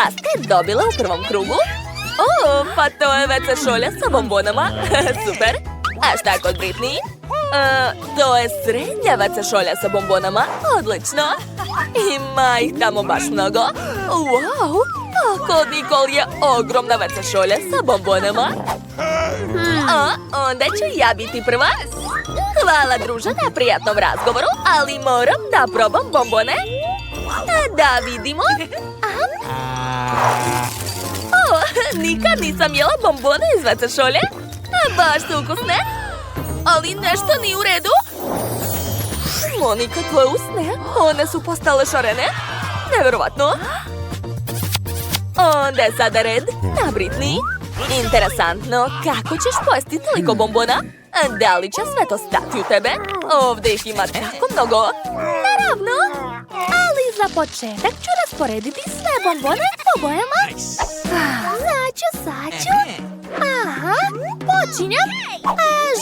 Šta ste dobila u prvom krugu? O, pa to je WC šolja sa bombonama. Super. A šta kod Britney? To je srednja WC šolja sa bombonama. Odlično. Ima ih tamo baš mnogo. Wow. A kod Nicole je ogromna WC šolja sa bombonama. Onda ću ja biti prva. Hvala druže na prijatnom razgovoru, ali moram da probam bombone. Da vidimo. Nikad nisam jela bombone iz WC šolje. Baš su ukusne. Ali nešto nije u redu. Monika, tvoje usne, one su postale šarene. Neverovatno. Onda je sada red na Britney. Interesantno, kako ćeš pojesti toliko bombona? Da li će sve to stati u tebe? Ovdje ih ima tako mnogo. Naravno. Ali za početak ću rasporediti sve bombone po bojama. Saću. Aha, počinjem.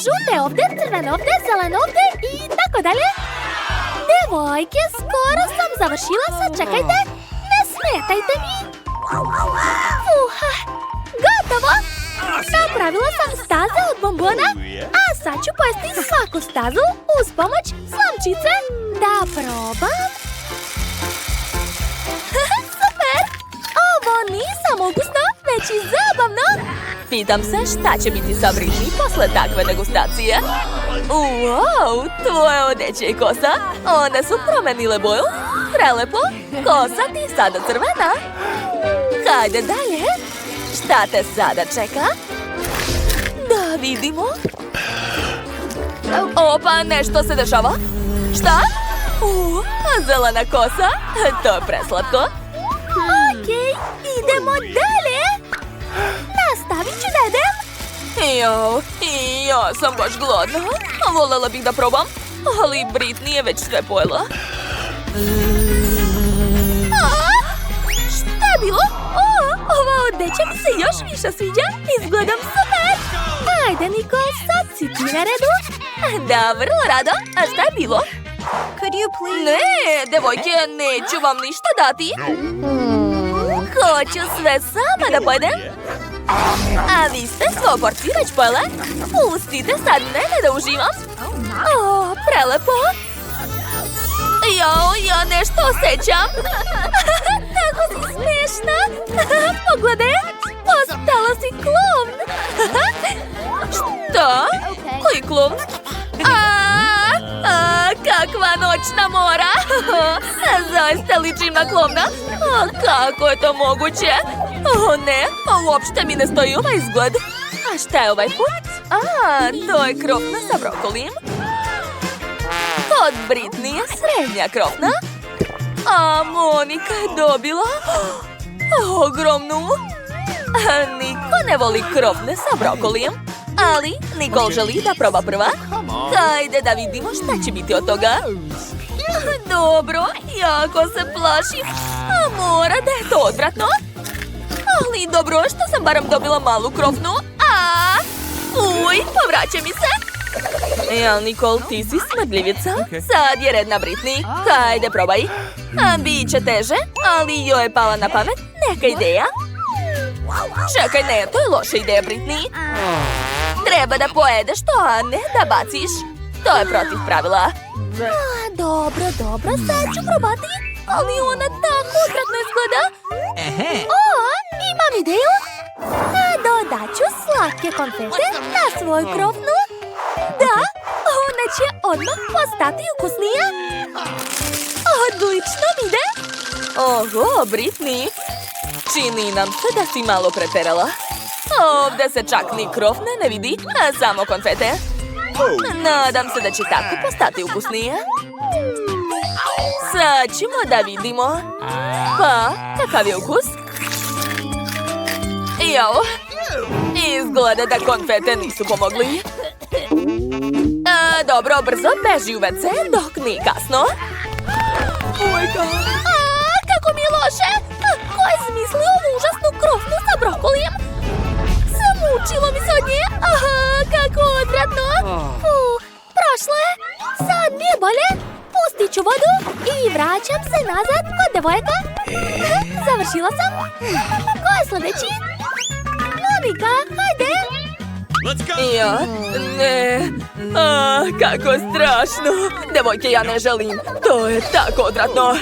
Žute ovdje, crvene ovdje, zelene ovdje i tako dalje. Devojke, skoro sam završila, sad čekajte. Ne smetajte mi. Gotovo! Napravila sam staze od bombona, a sad ću pojesti svaku stazu uz pomoć slamčice. Da probam. Super! Ovo nije samo ukusno, već i zabavno. Pitam se šta će biti sa Britney posle takve degustacije. Wow, tvoje odeće i kosa, one su promenile boju. Prelepo, kosa ti sada crvena. Hajde dalje. Šta te sada čeka? Da vidimo. Opa, nešto se dešava. Šta? Zelena kosa. To je preslatko. Okej, idemo dalje. Nastavit ću da jedem. Ja sam baš gladna. Volela bih da probam, ali Britney je već sve pojela. Šta je bilo? Ova odeća mi se još više sviđa. Izgledam super. Ajde, Nicole, sad si ti na redu. Da, vrlo rado. A šta je bilo? Ne, devojke, neću vam ništa dati. Hoću sve sama da pojedem. A vi ste svoju porciju već pojele? Pustite sad mene da uživam. Prelepo. Ja nešto osjećam. Tako si smiješna. Pogledaj, postala si klovn. Šta? Koji klovn? Kakva noćna mora. Zaista ličim na klovna. Kako je to moguće? Ne, uopšte mi ne stoji ovaj izgled. A šta je ovaj put? To je krofna sa brokolijem. Kod Britney je srednja krofna. A Monika je dobila ogromnu. Niko ne voli krofne sa brokolijem, ali Nicole želi da proba prva. Hajde da vidimo šta će biti od toga. Dobro, jako se plašim. Mora da je to odvratno. Ali dobro, što sam barem dobila malu krofnu. Povraća mi se. Nicole, ti si smrdljivica. Sad je red na Britney. Hajde, probaj. Biće teže, ali joj je pala na pamet neka ideja. Čekaj, ne, to je loša ideja, Britney. Treba da pojedeš to, a ne da baciš. To je protiv pravila. Dobro, sad ću probati. Ali ona tako odvratno izgleda. Imam ideju. Dodat ću slatke konfete na svoju krofnu. Da, ona će odmah postati ukusnija. Odlično mi ide. Oho, Britney. Čini nam se da si malo preterala. Ovdje se čak ni krofne ne vidi, a samo konfete. Nadam se da će tako postati ukusnije. Sad ćemo da vidimo. Pa, kakav je ukus? Izgleda da konfete nisu pomogli. Dobro, brzo beži u WC dok nije kasno. Kako mi je loše! Ko je smislio ovu užasnu krofnu sa brokolijem? Samučilo mi se od nje. Kako odvratno. Prošlo je. Sad mi je bolje. Pustit vruću vodu i vraćam se nazad kod devojaka. Završila sam. Ko je sljedeći? Monika, hajde. Ja? Ne. Kako strašno. Devojke, ja ne želim. To je tako odvratno.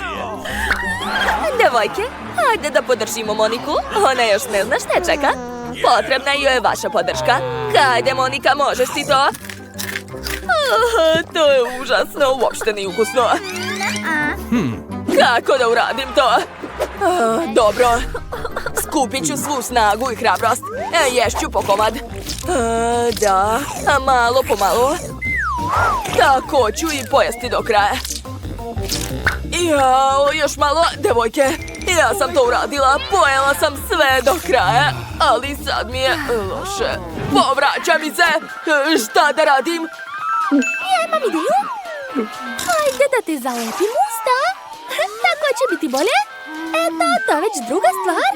Devojke, hajde da podržimo Moniku. Ona još ne zna šta čeka. Potrebna joj je vaša podrška. Hajde, Monika, možeš ti to? To je užasno, uopšte nije ukusno. Kako da uradim to? Dobro. Skupit ću svu snagu i hrabrost. Ješću po komad. Da, malo po malo. Tako ću i pojesti do kraja. Jao, još malo, devojke. Ja sam to uradila, pojela sam sve do kraja. Ali sad mi je loše. Povraća mi se. Šta da radim? Ja imam ideju. Hajde da te zalepim usta. Tako će biti bolje. Eto, to je već druga stvar.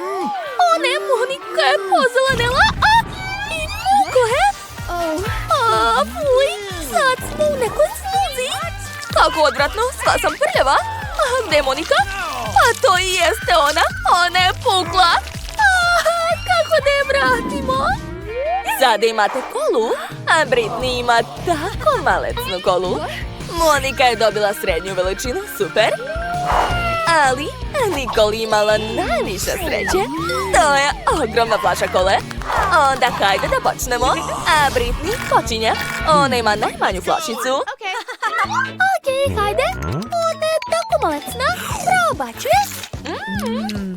O ne, Monika je pozelenela. I muko je. Fuj, sad smo u nekoj smuzi. Kako odvratno, sva sam prljava. Gde je Monika? A to i jeste ona. Ona je pukla. Kako da je vratimo? Sada imate kolu, a Britney ima tako malecnu kolu. Monika je dobila srednju veličinu, super. Ali Nicole imala najviše sreće. To je ogromna flaša kole. Onda hajde da počnemo. A Britney počinje. Ona ima najmanju flašicu. Okej, hajde. Ona je tako malecna. Probat ću je.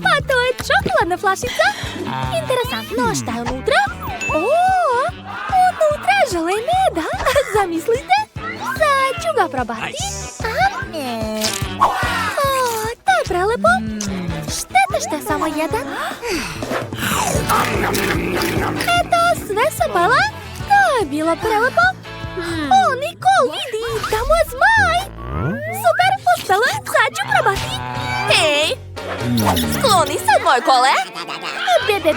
Pa to je čokoladna flašica. Interesantno, šta je unutra? Unutra je žele i meda. Zamislite. Sad ću ga probati. To je prelepo. Šteta što je samo jedan. Eto, sve sam pala. To je bilo prelepo. Nicole, vidi, tamo je zmaj. Super, uspela, sad ću probati. Hej, skloni se od moje kole. Bebe,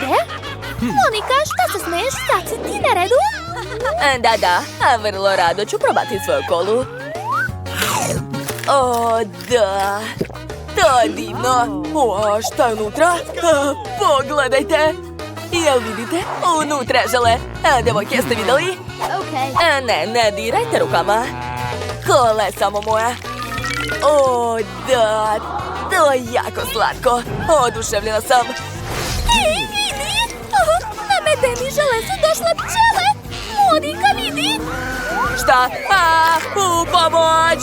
Monika, šta se smeješ, sad si ti na redu? Da, a vrlo rado ću probati svoju kolu. O, da, to je divno. O, šta je unutra? Pogledajte. Jel vidite? Unutra žele. Devojke, jeste vidjeli? Ne dirajte rukama. Kola je samo moja. O, da, to je jako slatko. Oduševljena sam. Ej, vidi! Na medeni žele su došle pčele. Monika, vidi! Šta? U pomoć!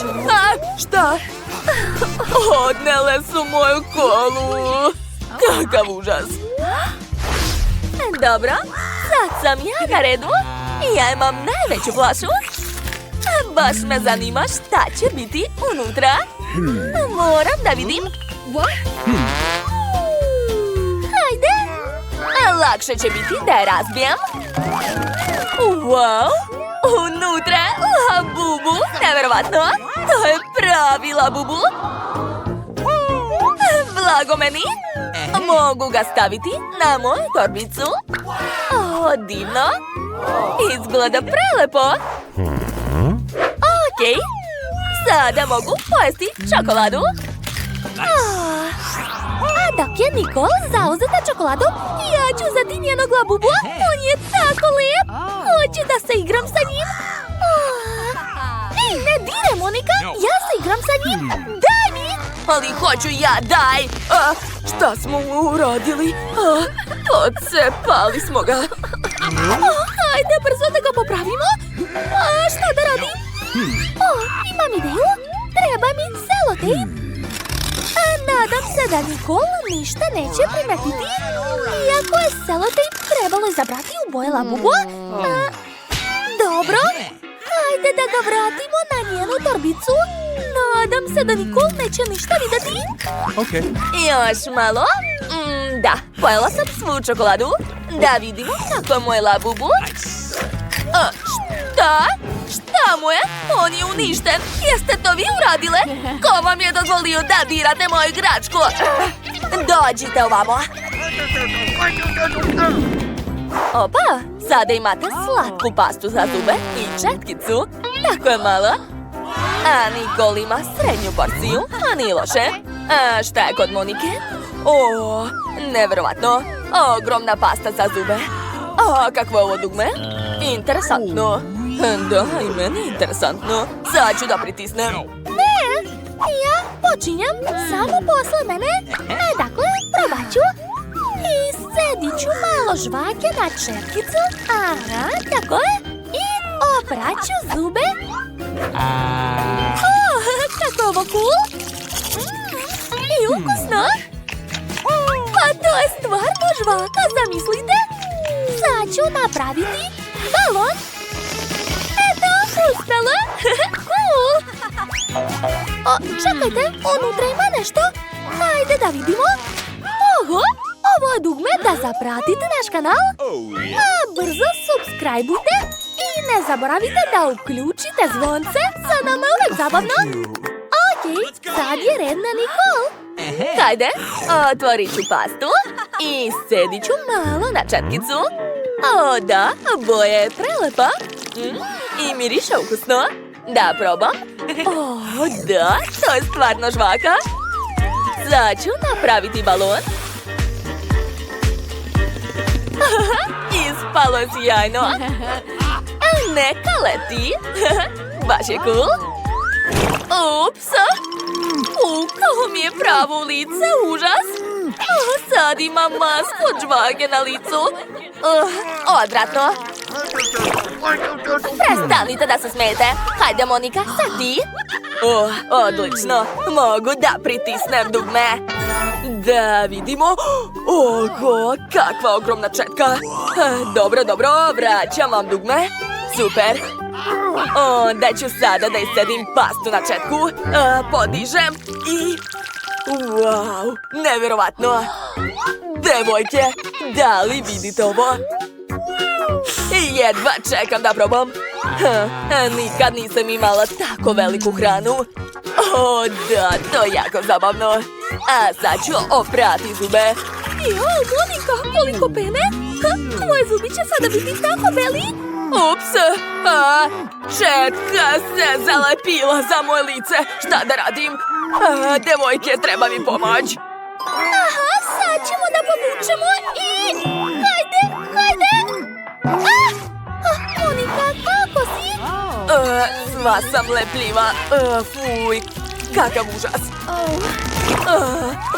Šta? Odnele su moju kolu. Kakav užas. Dobro, sad sam ja na redu. Ja imam najveću flašu. Baš me zanima šta će biti unutra. Moram da vidim. Hajde. Lakše će biti da je razbijem. Wow, unutra labubu. Neverovatno, to je pravi labubu. Blago meni. Mogu ga staviti na moju torbicu. O, divno. Izgleda prelepo. Okej. Sada mogu pojesti čokoladu. A dok je Nicole zauzeta čokoladom, ja ću uzeti njenog labubu. On je tako lijep. Hoću da se igram sa njim. Ej, ne diraj, Monika. Ja se igram sa njim. Daj mi. Ali hoću ja, daj. Šta smo uradili? Odcepali smo ga. Hajde brzo da ga popravimo. Šta da radim? Imam ideju. Treba mi selotejp. Nadam se da Nicole ništa neće primetiti. Iako je selotejp trebalo izabrati u boje labubu. Dobro. Hajde da ga vratimo na njenu torbicu. Nadam se da Nicole neće ništa vidjeti. Još malo. Da, pojela sam svu čokoladu. Da vidimo kako je moj labubu. Šta? Šta mu je? On je uništen. Jeste to vi uradile? Ko vam je dozvolio da dirate moju igračku? Dođite ovamo. Opa, sada imate slatku pastu za zube i četkicu. Tako je malo. A Nikol ima srednju porciju, a nije loše. A šta je kod Monike? O, nevjerovatno. Ogromna pasta za zube. A, kakvo je ovo dugme? Interesantno. Da, i meni interesantno. Sad ću da pritisnem. Ne, ja počinjem samo posle mene. Dakle, probat ću. I sedit ću malo žvake na četkicu. Aha, tako je. I oprat ću zube. Kako je ovo cool? I ukusno. Pa to je stvarno žvaka, zamislite. Sad ću napraviti balon. Eto, uspela. Cool. O, čekajte, unutra ima nešto. Hajde da vidimo. Oho, ovo je dugme da zapratite naš kanal. A brzo subscribeujte i ne zaboravite da uključite zvonce. Za nama je uvek zabavno. Okej, sad je red na Nikol. Hajde, otvorit ću pastu i sedit ću malo na četkicu. O, da, boja je prelepa. I miriše ukusno. Da, probam. O, da, to je stvarno žvaka. Sad ću napraviti balon. Ispalo je sjajno. Neka leti. Baš je cool. Ups. Kako mi je pravo lice, užas. Sad imam masku od žvake na licu. Odvratno. Prestanite da se smijete. Hajde, Monika, sad ti. Odlično. Mogu da pritisnem dugme. Da vidimo. Oho, kakva ogromna četka. Dobro, vraćam vam dugme. Super. Onda ću sada da iscedim pastu na četku. Podižem i... Wow, nevjerovatno. Devojke, da li vidite ovo? Jedva čekam da probam. Nikad nisam imala tako veliku hranu. O, da, to je jako zabavno. A sad ću oprati zube. Jo, Monika, koliko pene? Tvoje zubi će sada biti tako beli. Ups, četka se zalepila za moje lice. Šta da radim? Devojke, treba mi pomoć. Aha, sad ćemo da povučemo i... Hajde! Monika, kako si? Sva sam lepljiva. Fuj, kakav užas.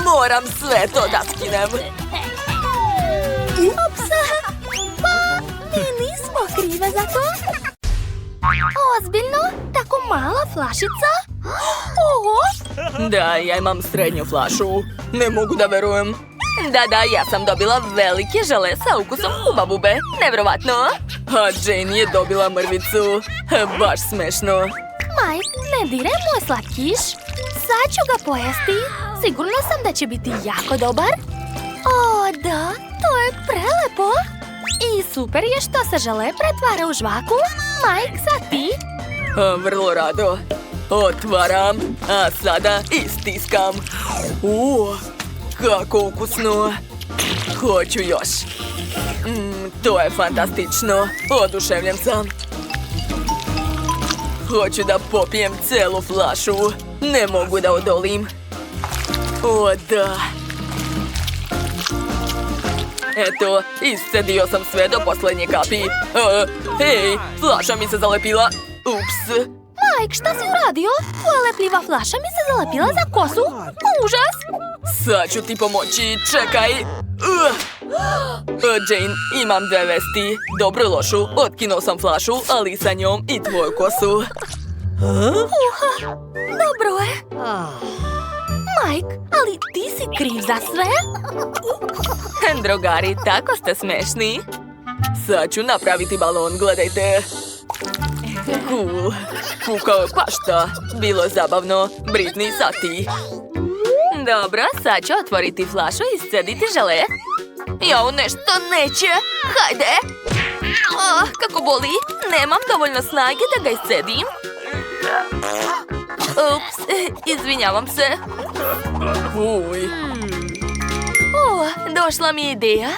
Moram sve to da skinem. Ups, pa mi nismo krive za to. Ozbiljno? Tako mala flašica? Oho! Da, ja imam srednju flašu. Ne mogu da verujem. Da, ja sam dobila velike žele sa ukusom hubabube. Nevjerovatno. A Jane je dobila mrvicu. Baš smešno. Mike, ne diraj moj slatkiš. Sad ću ga pojesti. Sigurna sam da će biti jako dobar. O, da, to je prelepo. I super je što se žele pretvara u žvaku. Mike, sad ti. Vrlo rado. Otvaram, a sada istiskam. Kako ukusno. Hoću još. To je fantastično. Oduševljen sam. Hoću da popijem celu flašu. Ne mogu da odolim. O, da. Eto, iscedio sam sve do posljednje kapi. Hej, flaša mi se zalepila. Ups. Mike, šta si uradio? Tvoja lepljiva flaša mi se zalepila za kosu. Užas! Sad ću ti pomoći, čekaj. Jane, imam dve vesti. Dobru i lošu. Otkinuo sam flašu, ali sa njom i tvoju kosu. Dobro je. Mike, ali ti si kriv za sve? Drugari, tako ste smešni. Sad ću napraviti balon, gledajte. Cool. Fukao je pašta. Bilo je zabavno. Britney, sad ti. Dobro, sad ću otvoriti flašu i iscediti žele. Jao, nešto neće. Hajde. Kako boli. Nemam dovoljno snage da ga iscedim. Ups, izvinjavam se. Uj. Došla mi je ideja.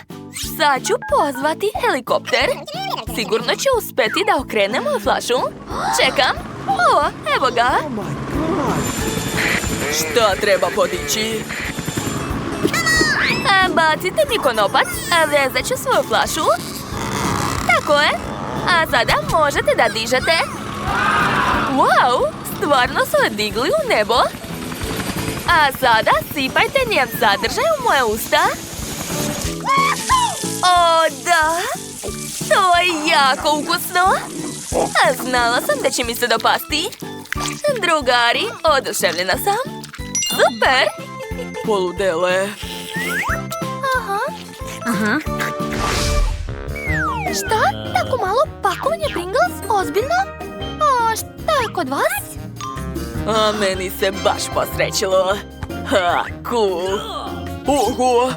Sad ću pozvati helikopter. Sigurno ću uspeti da okrenem moju flašu. Čekam. O, evo ga. Šta treba podići? Bacite mi konopac, a vezat ću svoju flašu. Tako je. A sada možete da dižete. Wow, stvarno su je digli u nebo. A sada sipajte njen sadržaj u moje usta. O, da! To je jako ukusno. A znala sam da će mi se dopasti. Drugari, oduševljena sam. Super! Poludele. Šta? Tako malo pakovanje Pringles? Ozbiljno? A šta je kod vas? A meni se baš posrećilo. Ha, cool. Oho!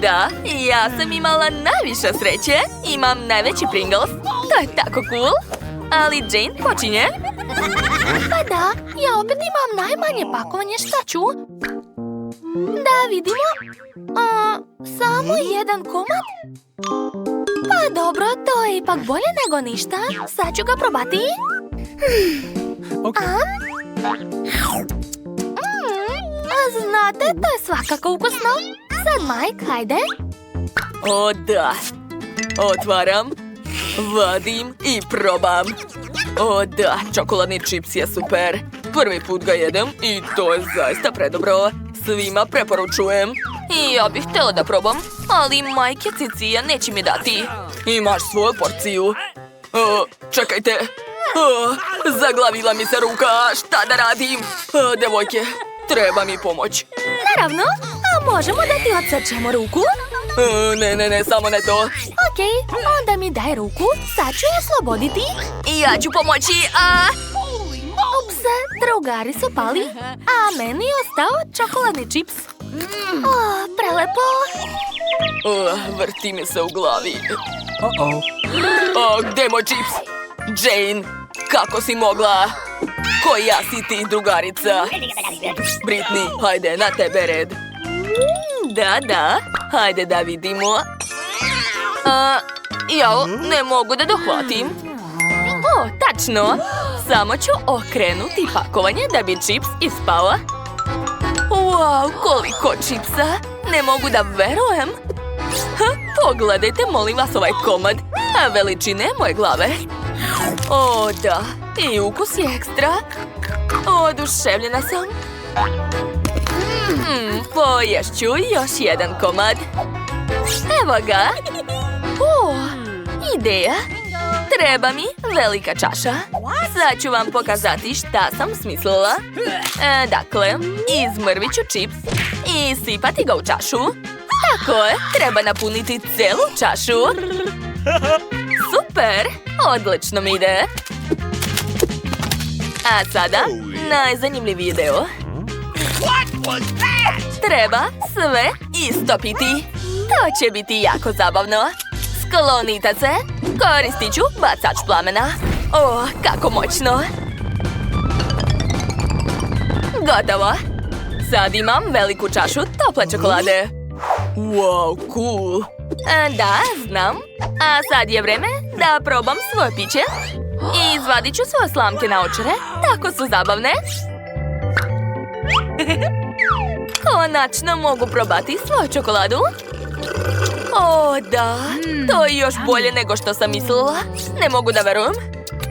Da, ja sam imala najviše sreće. Imam najveći Pringles. To je tako cool. Ali Jane počinje. Pa da, ja opet imam najmanje pakovanje, šta ću? Da vidimo. Samo jedan komad? Pa dobro, to je ipak bolje nego ništa. Sad ću ga probati. Znate, to je svakako ukusno. Sad, Mike, hajde. O da. Otvaram, vadim i probam. O da, čokoladni čips je super. Prvi put ga jedem i to je zaista predobro. Svima preporučujem. I ja bih htjela da probam, ali majke Cicija neće mi dati. Imaš svoju porciju. Čekajte. Zaglavila mi se ruka. Šta da radim? Devojke, treba mi pomoć. Naravno, a možemo da ti odsečemo ruku? Ne, samo ne to. Okej, onda mi daj ruku, sad ću je sloboditi. Ja ću pomoći, Ups, drugari su pali, a meni je ostao čokoladni čips. Prelepo. Vrti mi se u glavi. Gde je moj čips? Jane, kako si mogla? Koja si ti, drugarica? Britney, hajde, na tebe red. Da, hajde da vidimo. Jao, ne mogu da dohvatim. Tačno. Samo ću okrenuti pakovanje da bi čips ispao. Wow, koliko čipsa. Ne mogu da verujem. Pogledajte, molim vas, ovaj komad. Veličine moje glave. O, da. I ukus je ekstra. Oduševljena sam. Poješću još jedan komad. Evo ga. Ideja. Treba mi velika čaša. Sad ću vam pokazati šta sam smislila. Dakle, izmrvit ću čips i sipati ga u čašu. Tako je, treba napuniti celu čašu. Super, odlično mi ide. A sada, najzanimljiviji deo. Treba sve istopiti. To će biti jako zabavno. Sklonite se. Koristit ću bacač plamena. Kako moćno. Gotovo. Sad imam veliku čašu tople čokolade. Wow, cool. Da, znam. A sad je vreme da probam svoje piće. I izvadit ću svoje slamke naočare. Tako su zabavne. Konačno mogu probati svoju čokoladu. O, da. To je još bolje nego što sam mislila. Ne mogu da verujem.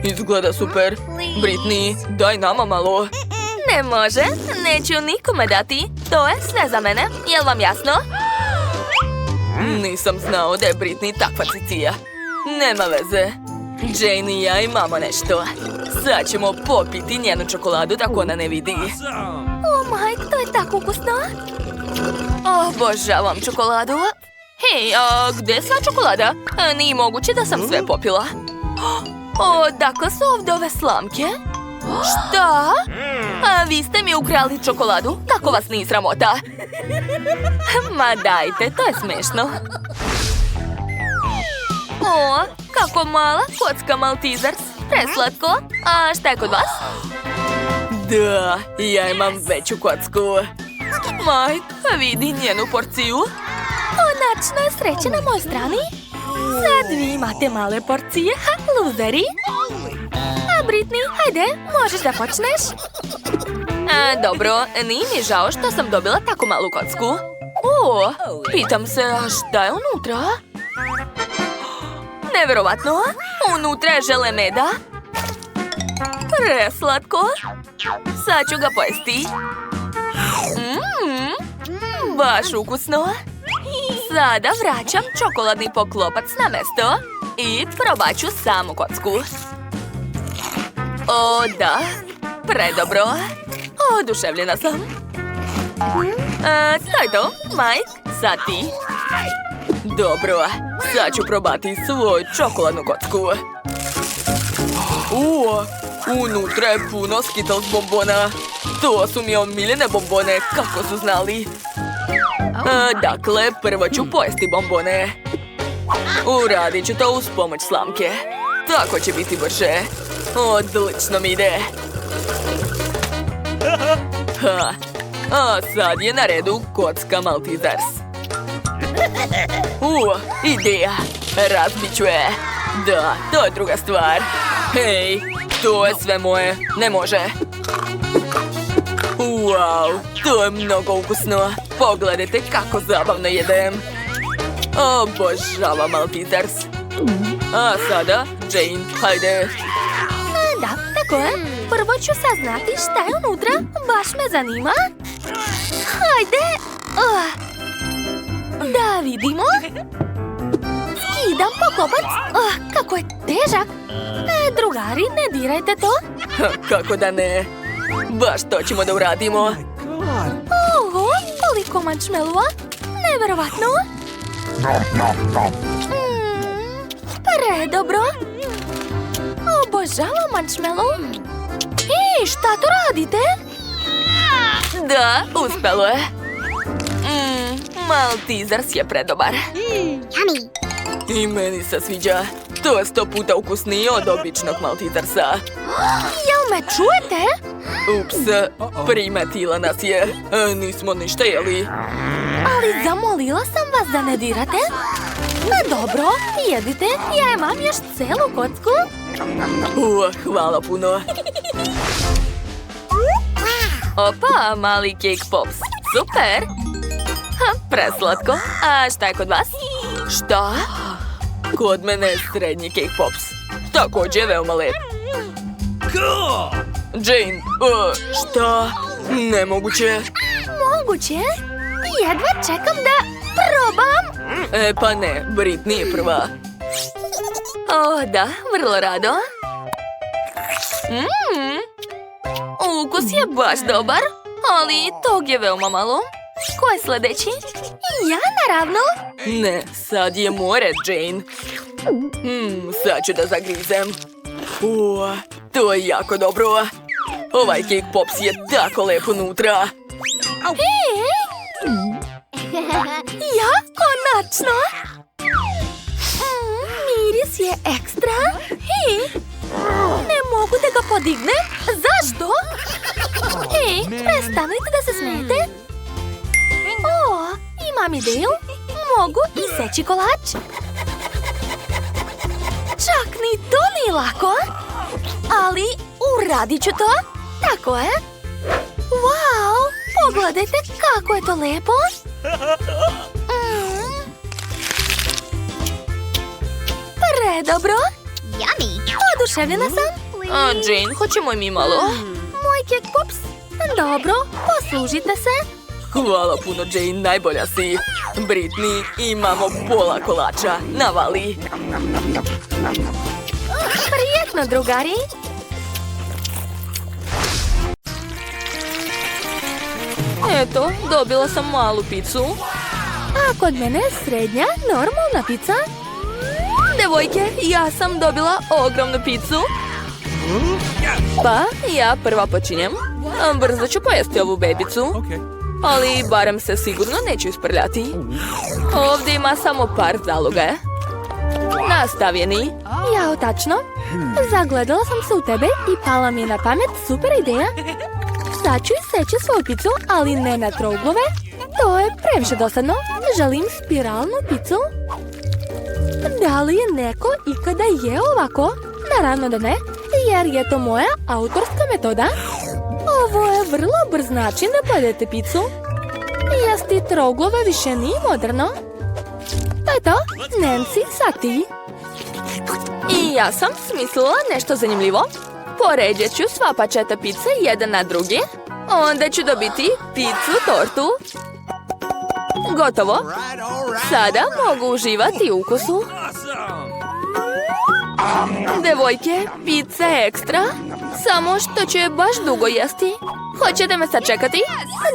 Izgleda super. Britney, daj nama malo. Ne može. Neću nikome dati. To je sve za mene. Jel vam jasno? Nisam znao da je Britney takva cicija. Nema veze. Jane i ja imamo nešto. Sad ćemo popiti njenu čokoladu tako ona ne vidi. Mike, to je tako ukusno. Obožavam čokoladu. Hej, gdje je sva čokolada? Nije moguće da sam sve popila. Dakle su ovdje ove slamke? Šta? Vi ste mi ukrali čokoladu? Kako vas nije sramota? Ma dajte, to je smešno. Kako mala kocka Maltesers. Preslatko. A šta je kod vas? Da, ja imam veću kocku. Mike, vidi njenu porciju. Konačno je sreće na mojoj strani. Sad vi imate male porcije, luzeri. A Britney Britney, hajde, možeš da počneš. Dobro, nije mi žao što sam dobila tako malu kocku. Pitam se, a šta je unutra? Neverovatno, unutra je žele meda. Preslatko. Sad ću ga pojesti. Baš ukusno. Sada vraćam čokoladni poklopac na mesto i probat ću samu kocku. O, da. Predobro. Oduševljena sam. To je to, Mike. Sad ti. Dobro, sad ću probati svoju čokoladnu kocku. Unutra je puno Skittles bombona. To su mi omiljene bombone, kako su znali. Dakle, prvo ću pojesti bombone. Uradit ću to uz pomoć slamke. Tako će biti brže. Odlično mi ide. A sad je na redu kocka Maltesers. Ideja. Razbit ću je. Da, to je druga stvar. Hej, to je sve moje. Ne može. Wow, to je mnogo ukusno. Pogledajte kako zabavno jedem. Obožavam Maltesers. A sada, Jane, hajde. Da, tako je. Prvo ću saznati šta je unutra. Baš me zanima. Hajde. Da vidimo. Skidam poklopac. Kako je težak. Drugari, ne dirajte to. Kako da ne? Baš to ćemo da uradimo. Oho, koliko marshmallova. Neverovatno. Predobro. Obožavam marshmallow. Šta to radite? Da, uspelo je. Maltesers je predobar. I meni se sviđa. To je 100 puta ukusnije od običnog Maltesersa. Jel me čujete? Ups, primetila nas je. Nismo ništa jeli. Ali zamolila sam vas da ne dirate. Dobro, jedite. Ja imam još celu kocku. Hvala puno. Opa, mali cake pops. Super. Preslatko. A šta je kod vas? Šta? Kod mene je srednji cake pops. Također je veoma lep. Jane, šta? Nemoguće. Moguće? Jedva čekam da probam. Pa ne, Britney je prva. Da, vrlo rado. Ukus je baš dobar, ali tog je veoma malo. Ko je sljedeći? Ja, naravno. Ne, sad je moj red, Jane. Sad ću da zagrizem. To je jako dobro. Ovaj cake pops je tako lep unutra. Ja, konačno. Miris je ekstra. Ne mogu da ga podignem. Zašto? Prestanite da se smijete. Imam ideju. Mogu iseći kolač. Čak ni to nije lako. Ali uradit ću to. Tako je. Wow, pogledajte kako je to lepo. Predobro. Oduševljena sam. Jane, hoćemo i mi malo? Moj cake pops. Dobro, poslužite se. Hvala puno, Jane, najbolja si. Britney, imamo pola kolača. Navali. Prijetno, drugari. Eto, dobila sam malu picu. A kod mene je srednja, normalna pica. Devojke, ja sam dobila ogromnu picu. Pa, ja prva počinjem. Brzo ću pojesti ovu bebicu. Ali barem se sigurno neću isprljati. Ovdje ima samo par zaloga. Nastavljeni. Jao, tačno. Zagledala sam se u tebe i pala mi je na pamet super ideja. Sad ću iseći svoju picu, ali ne na trouglove. To je previše dosadno. Želim spiralnu picu. Da li je neko ikada jeo ovako? Naravno da ne. jer je to moja autorska metoda. Ovo je vrlo brz način da pojedete picu. Jesti troglove više nije moderno. To je to, Nancy, sad ti. I ja sam smislila nešto zanimljivo. Poređat ću sva pačeta pice jedan na drugi. Onda ću dobiti picu tortu. Gotovo. Sada mogu uživati u ukusu. Devojke, pizza je ekstra. Samo što ću je baš dugo jesti. Hoćete me sačekati?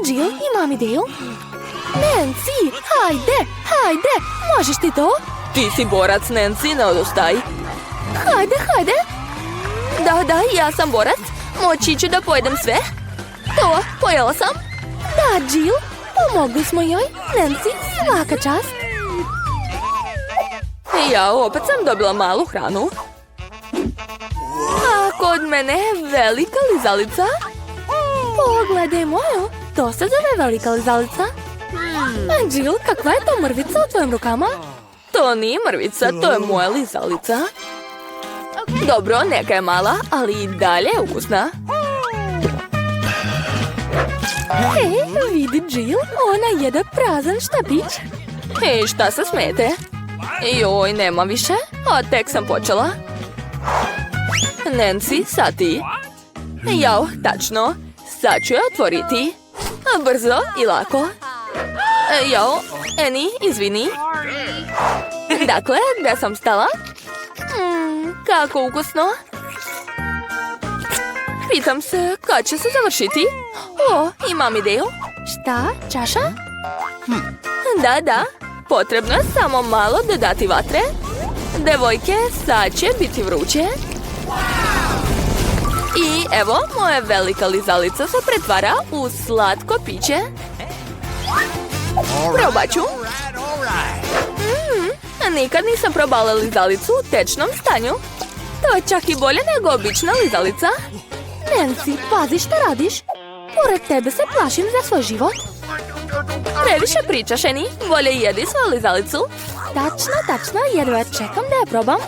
Jill, imam ideju. Nancy, hajde, možeš ti to? Ti si borac, Nancy, ne odustaj. Hajde. Da, ja sam borac. Moći ću da pojedem sve. To, pojela sam. Da, Jill, pomogli smo joj. Nancy, svaka čast. Ja opet sam dobila malu hranu. A kod mene je velika lizalica. Pogledaj moju, to se zove velika lizalica. Jill, kakva je to mrvica u tvojim rukama? To nije mrvica, to je moja lizalica. Dobro, neka je mala, ali i dalje je ukusna. Vidi Jill, ona jede prazan štapić. I šta se smete? Joj, nema više, a tek sam počela. Nancy, sad ti. Jao, tačno. Sad ću je otvoriti. Brzo i lako. Jao, Annie, izvini. Dakle, gdje sam stala? Kako ukusno. Pitam se, kad će se završiti? O, imam ideju. Šta, čaša? Da, potrebno je samo malo dodati vatre. Devojke, sad će biti vruće. I evo, moja velika lizalica se pretvara u slatko piće. Probat ću. Nikad nisam probala lizalicu u tečnom stanju. To je čak i bolje nego obična lizalica. Nancy, pazi šta radiš. Pored tebe se plašim za svoj život. Previše pričaš, Annie. Bolje jedi svoju lizalicu. Tačno, jedva čekam da je probam.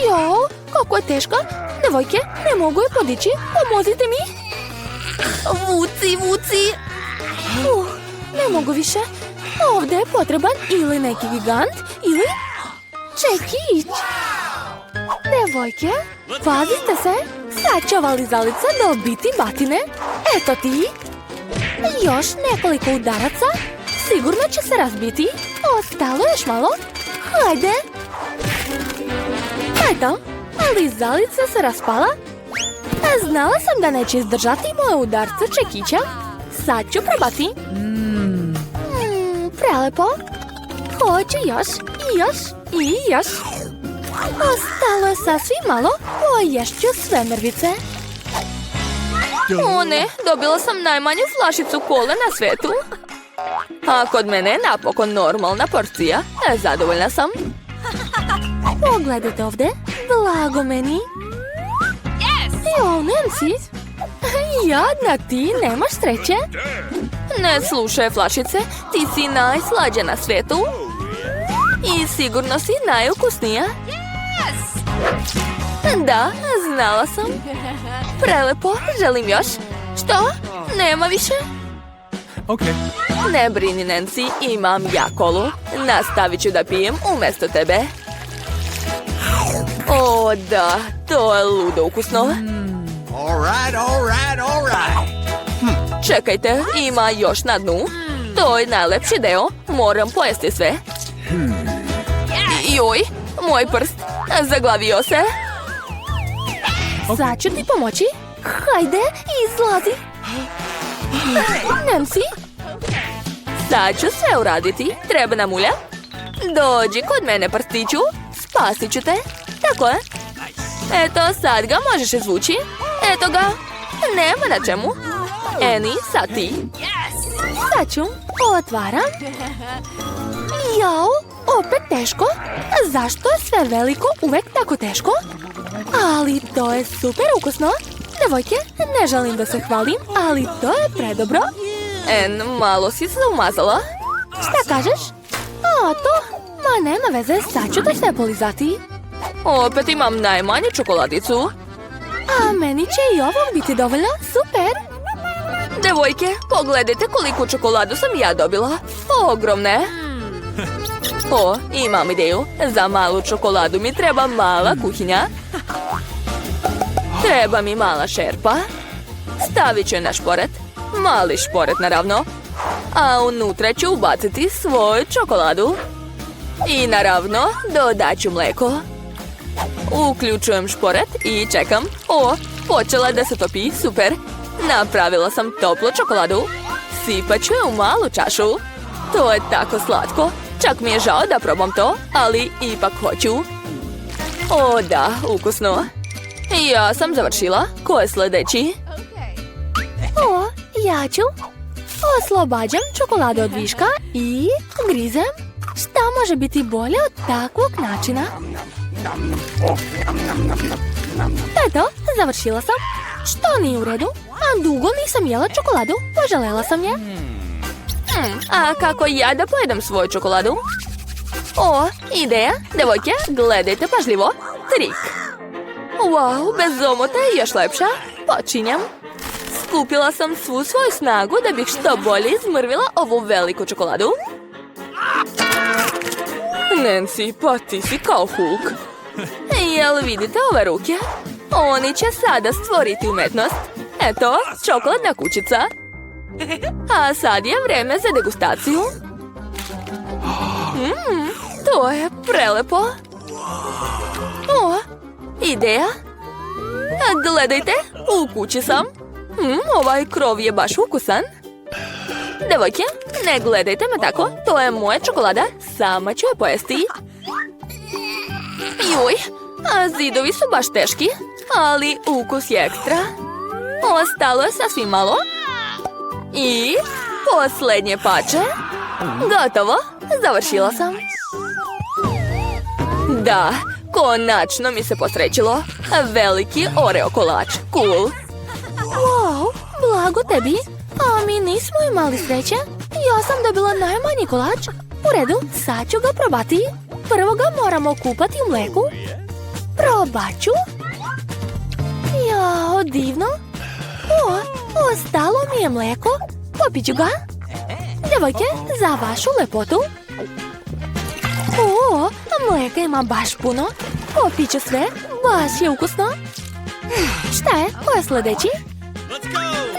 Jo, kako je teška. Devojke, ne mogu je podići. Pomozite mi. Vuci. Ne mogu više. Ovdje je potreban ili neki gigant, ili čekić. Devojke, pazite se. Sad će ova lizalica dobiti batine. Eto ti. Još nekoliko udaraca. Sigurno će se razbiti. Ostalo još malo. Hajde. Eto, lizalica se raspala. Znala sam da neće izdržati moje udarce čekića. Sad ću probati. Prelepo. Hoću još. Ostalo je sasvim malo. Poješću sve mrvice. O ne, dobila sam najmanju flašicu kole na svetu. A kod mene je napokon normalna porcija. Zadovoljna sam. Pogledajte ovdje. Blago meni. Jo, Nancy. Jadna ti, nemaš sreće. Ne slušaj, flašice. Ti si najslađa na svetu. I sigurno si najukusnija. Da, znala sam. Prelepo, želim još. Što? Nema više? Ne brini, Nancy, imam ja kolu. Nastavit ću da pijem umjesto tebe. O, da, to je ludo ukusno. Čekajte, ima još na dnu. To je najlepši deo. Moram pojesti sve. Joj, moj prst. Zaglavio se. Sad ću ti pomoći. Hajde, izlazi. Nancy. Sad ću sve uraditi. Treba nam ulja. Dođi kod mene, prstiću. Spasit ću te. Tako je. Eto, sad ga možeš izvući. Eto ga. Nema na čemu. Annie, sad ti. Sad ću. Otvaram. Jao, opet teško. Zašto je sve veliko uvek tako teško? Ali to je super ukusno. Devojke, ne želim da se hvalim, ali to je predobro. Malo si se umazala. Šta kažeš? A, to? Ma nema veze, sad ću to sve polizati. Opet imam najmanju čokoladicu. A meni će i ovog biti dovoljno. Super! Devojke, pogledajte koliku čokoladu sam ja dobila. Ogromne. O, imam ideju. Za malu čokoladu mi treba mala kuhinja. Treba mi mala šerpa. Stavit ću je na šporet. Mali šporet, naravno. A unutra ću ubaciti svoju čokoladu. I naravno, dodat ću mlijeko. Uključujem šporet i čekam. O, počela da se topi, super. Napravila sam toplu čokoladu. Sipat ću je u malu čašu. To je tako slatko. Čak mi je žao da probam to, ali ipak hoću. O da, ukusno. Ja sam završila. Ko je sljedeći? O, ja ću. Oslobađam čokoladu od viška i grizem. Šta može biti bolje od takvog načina? Eto, završila sam. Što nije u redu? A dugo nisam jela čokoladu. Poželjela sam je. A kako ja da pojedem svoju čokoladu? O, ideja. Devojke, gledajte pažljivo. Trik. Wow, bez omota je još lepša. Počinjem. Skupila sam svu svoju snagu da bih što bolje izmrvila ovu veliku čokoladu. Nancy, pa ti si kao Hulk. Jel vidite ove ruke? Oni će sada stvoriti umetnost. Eto, čokoladna kućica. A sad je vreme za degustaciju. To je prelepo. O, ideja. Gledajte, u kući sam. Ovaj krov je baš ukusan. Devojke, ne gledajte me tako. To je moja čokolada. Sama ću je pojesti. Juj, a zidovi su baš teški. Ali ukus je ekstra. Ostalo je sasvim malo. I posljednje pače. Gotovo, završila sam. Da, konačno mi se posrećilo. Veliki Oreo kolač, cool. Wow, blago tebi. A mi nismo imali sreće. Ja sam dobila najmanji kolač. U redu, sad ću ga probati. Prvo ga moramo kupati u mleku. Probat ću. Jao, divno. O, ostalo mi je mleko. Popit ću ga. Devojke, za vašu lepotu. O, mleka ima baš puno. Popit ću sve. Baš je ukusno. Šta je? Ko je sljedeći?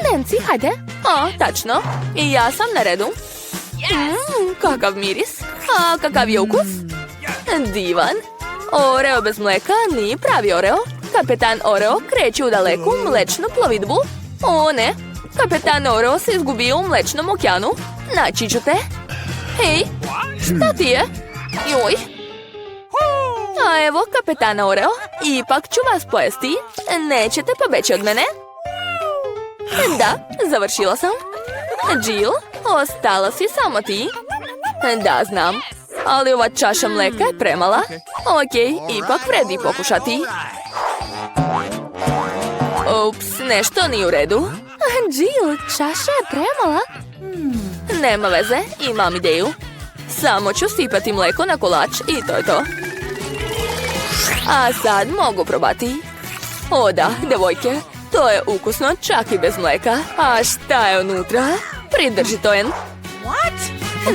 Nancy, hajde. O, tačno. I ja sam na redu. Kakav miris. A kakav je ukus? Divan. Oreo bez mleka nije pravi Oreo. Kapetan Oreo kreće u daleku mlečnu plovidbu. O ne, kapetan Oreo se izgubio u mlečnom okeanu. Naći ću te. Hej, šta ti je? Joj. A evo kapetan Oreo. Ipak ću vas pojesti. Nećete pobeći od mene? Da, završila sam. Jill, ostala si samo ti. Da, znam. Ali ova čaša mleka je premala. Okej, ipak vredi pokušati. Ups, nešto nije u redu. Jill, čaša je premala. Nema veze, imam ideju. Samo ću sipati mleko na kolač i to je to. A sad mogu probati. O da, devojke, to je ukusno čak i bez mleka. A šta je unutra? Pridrži to jen.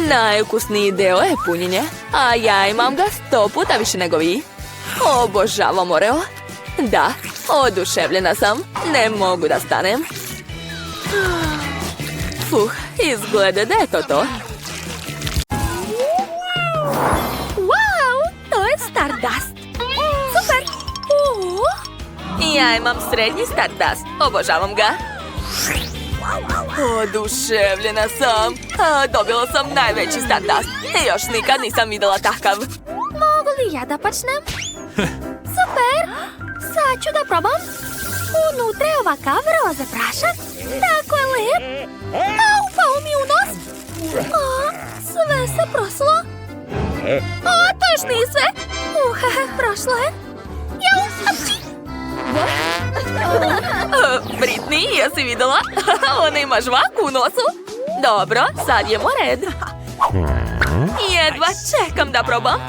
Najukusniji deo je punjenje, a ja imam ga 100 puta više nego vi. Obožavam Oreo. Da, oduševljena sam. Ne mogu da stanem. Izgleda da je to. Wow, to je Stardust. Super. Ja imam srednji Stardust. Obožavam ga. Oduševljena sam. Dobila sam najveći Stardust. Još nikad nisam vidjela takav. Mogu li ja da počnem? Super. Sad ću da probam. Unutra je ovakav roze prašak. Tako je lep. A upao mi u nos. Sve se proslo. To još nije sve. Prošlo je. Britney, jesi vidjela? Ona ima žvaku u nosu. Dobro, sad je red. Jedva čekam da probam.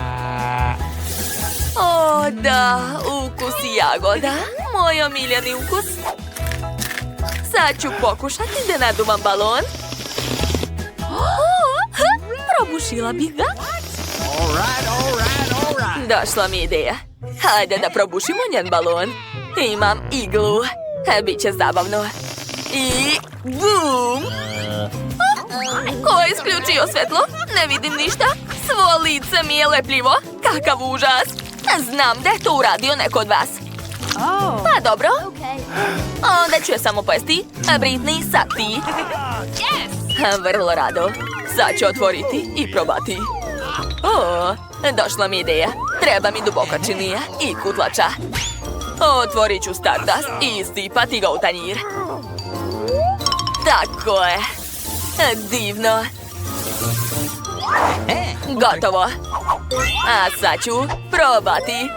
O, O, da, ukus jagoda. Moj omiljeni ukus. Sad ću pokušati da nadumam balon. Probušila bih ga. Došla mi ideja. Hajde da probušimo njen balon. Imam iglu. Biće zabavno. I bum! Ko je isključio svetlo? Ne vidim ništa. Svo lice mi je lepljivo. Kakav užas. Znam da je to uradio neko od vas. Pa dobro. Onda ću je samo pojesti. Britney, sad ti. Vrlo rado. Sad ću otvoriti i probati. O, došla mi ideja. Treba mi duboka činija i kutlača. Otvorit ću Stardust i isipati ga u tanjir. Tako je. Divno. Gotovo. A sad ću probati.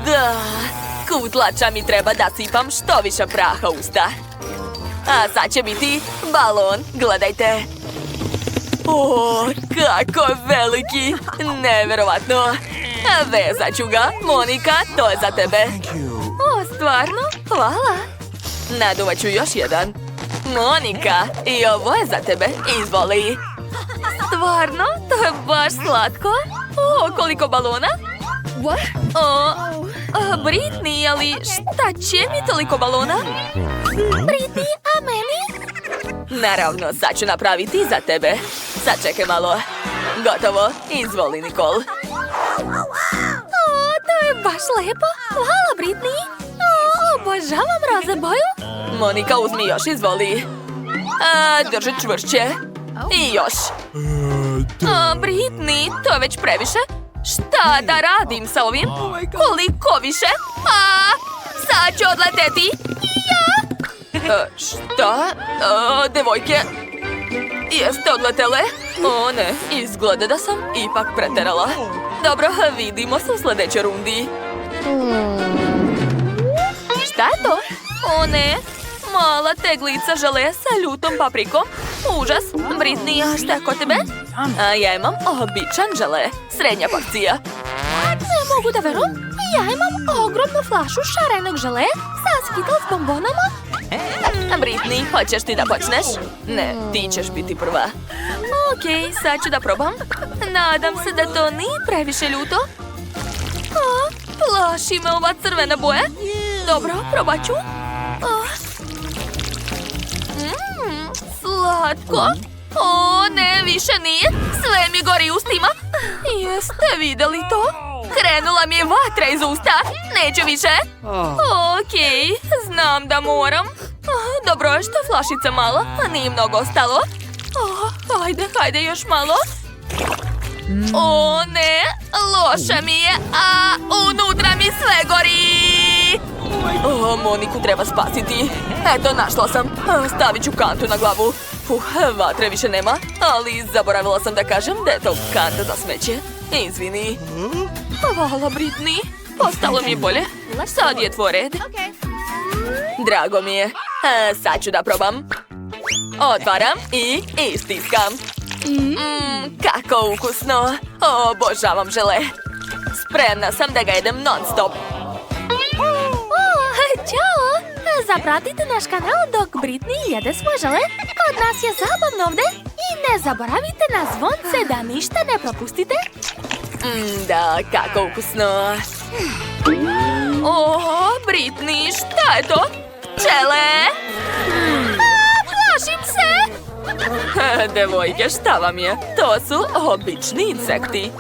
Da, kutlača mi treba da sipam što više praha u usta. A sad će biti balon, gledajte. O, kako je veliki, neverovatno. Vezat ću ga, Monika, to je za tebe. O, stvarno? Hvala. Naduvat ću još jedan. Monika, i ovo je za tebe, izvoli. Stvarno? To je baš slatko. O, koliko balona? O, Britney, ali šta će mi toliko balona? Britney, a meni? Naravno, sad ću napraviti za tebe. Sad čekaj malo. Gotovo, izvoli, Nicole. O, to je baš lepo. Hvala, Britney. O, obožavam roze boju. Monika, uzmi još, izvoli. Drži čvršće. I još. Britney, to je već previše. Šta da radim sa ovim? Koliko više? Sad ću odleteti. Šta? Devojke? Jeste odletele? O ne, izgleda da sam ipak preterala. Dobro, vidimo se u sljedećoj rundi. Šta je to? O ne, mala teglica žele sa ljutom paprikom. Užas. Britney, a šta je kod tebe? Ja imam običan žele. Srednja porcija. Ne mogu da verujem. Ja imam ogromnu flašu šarenog žele sa Skittles bombonama. Britney, hoćeš ti da počneš? Ne, ti ćeš biti prva. Okej, sad ću da probam. Nadam se da to nije previše ljuto. Plaši me ova crvena boja. Dobro, probat ću. Slatko. O, ne, više nije. Sve mi gori ustima. Jeste vidjeli to? Krenula mi je vatra iz usta. Neću više. Okej, znam da moram. Dobro je što je flašica mala, a nije mnogo ostalo. Hajde još malo. O ne, loše mi je, a unutra mi sve gori. Moniku treba spasiti. Eto, našla sam. Stavit ću kantu na glavu. Vatre više nema, ali zaboravila sam da kažem da je to kanta za smeće. Izvini. Hvala, Britney. Postalo mi je bolje. Sad je tvoj red. Drago mi je. Sad ću da probam. Otvaram i istiskam. Kako ukusno. Obožavam žele. Spremna sam da ga jedem non stop. Ćao! Zapratite naš kanal dok Britney jede svoj žele. Kod nas je zabavno ovde. I ne zaboravite na zvonce da ništa ne propustite. Da, kako ukusno. Britney, šta je to? Pčele! Plašim se! Devojke, šta vam je? To su obični insekti.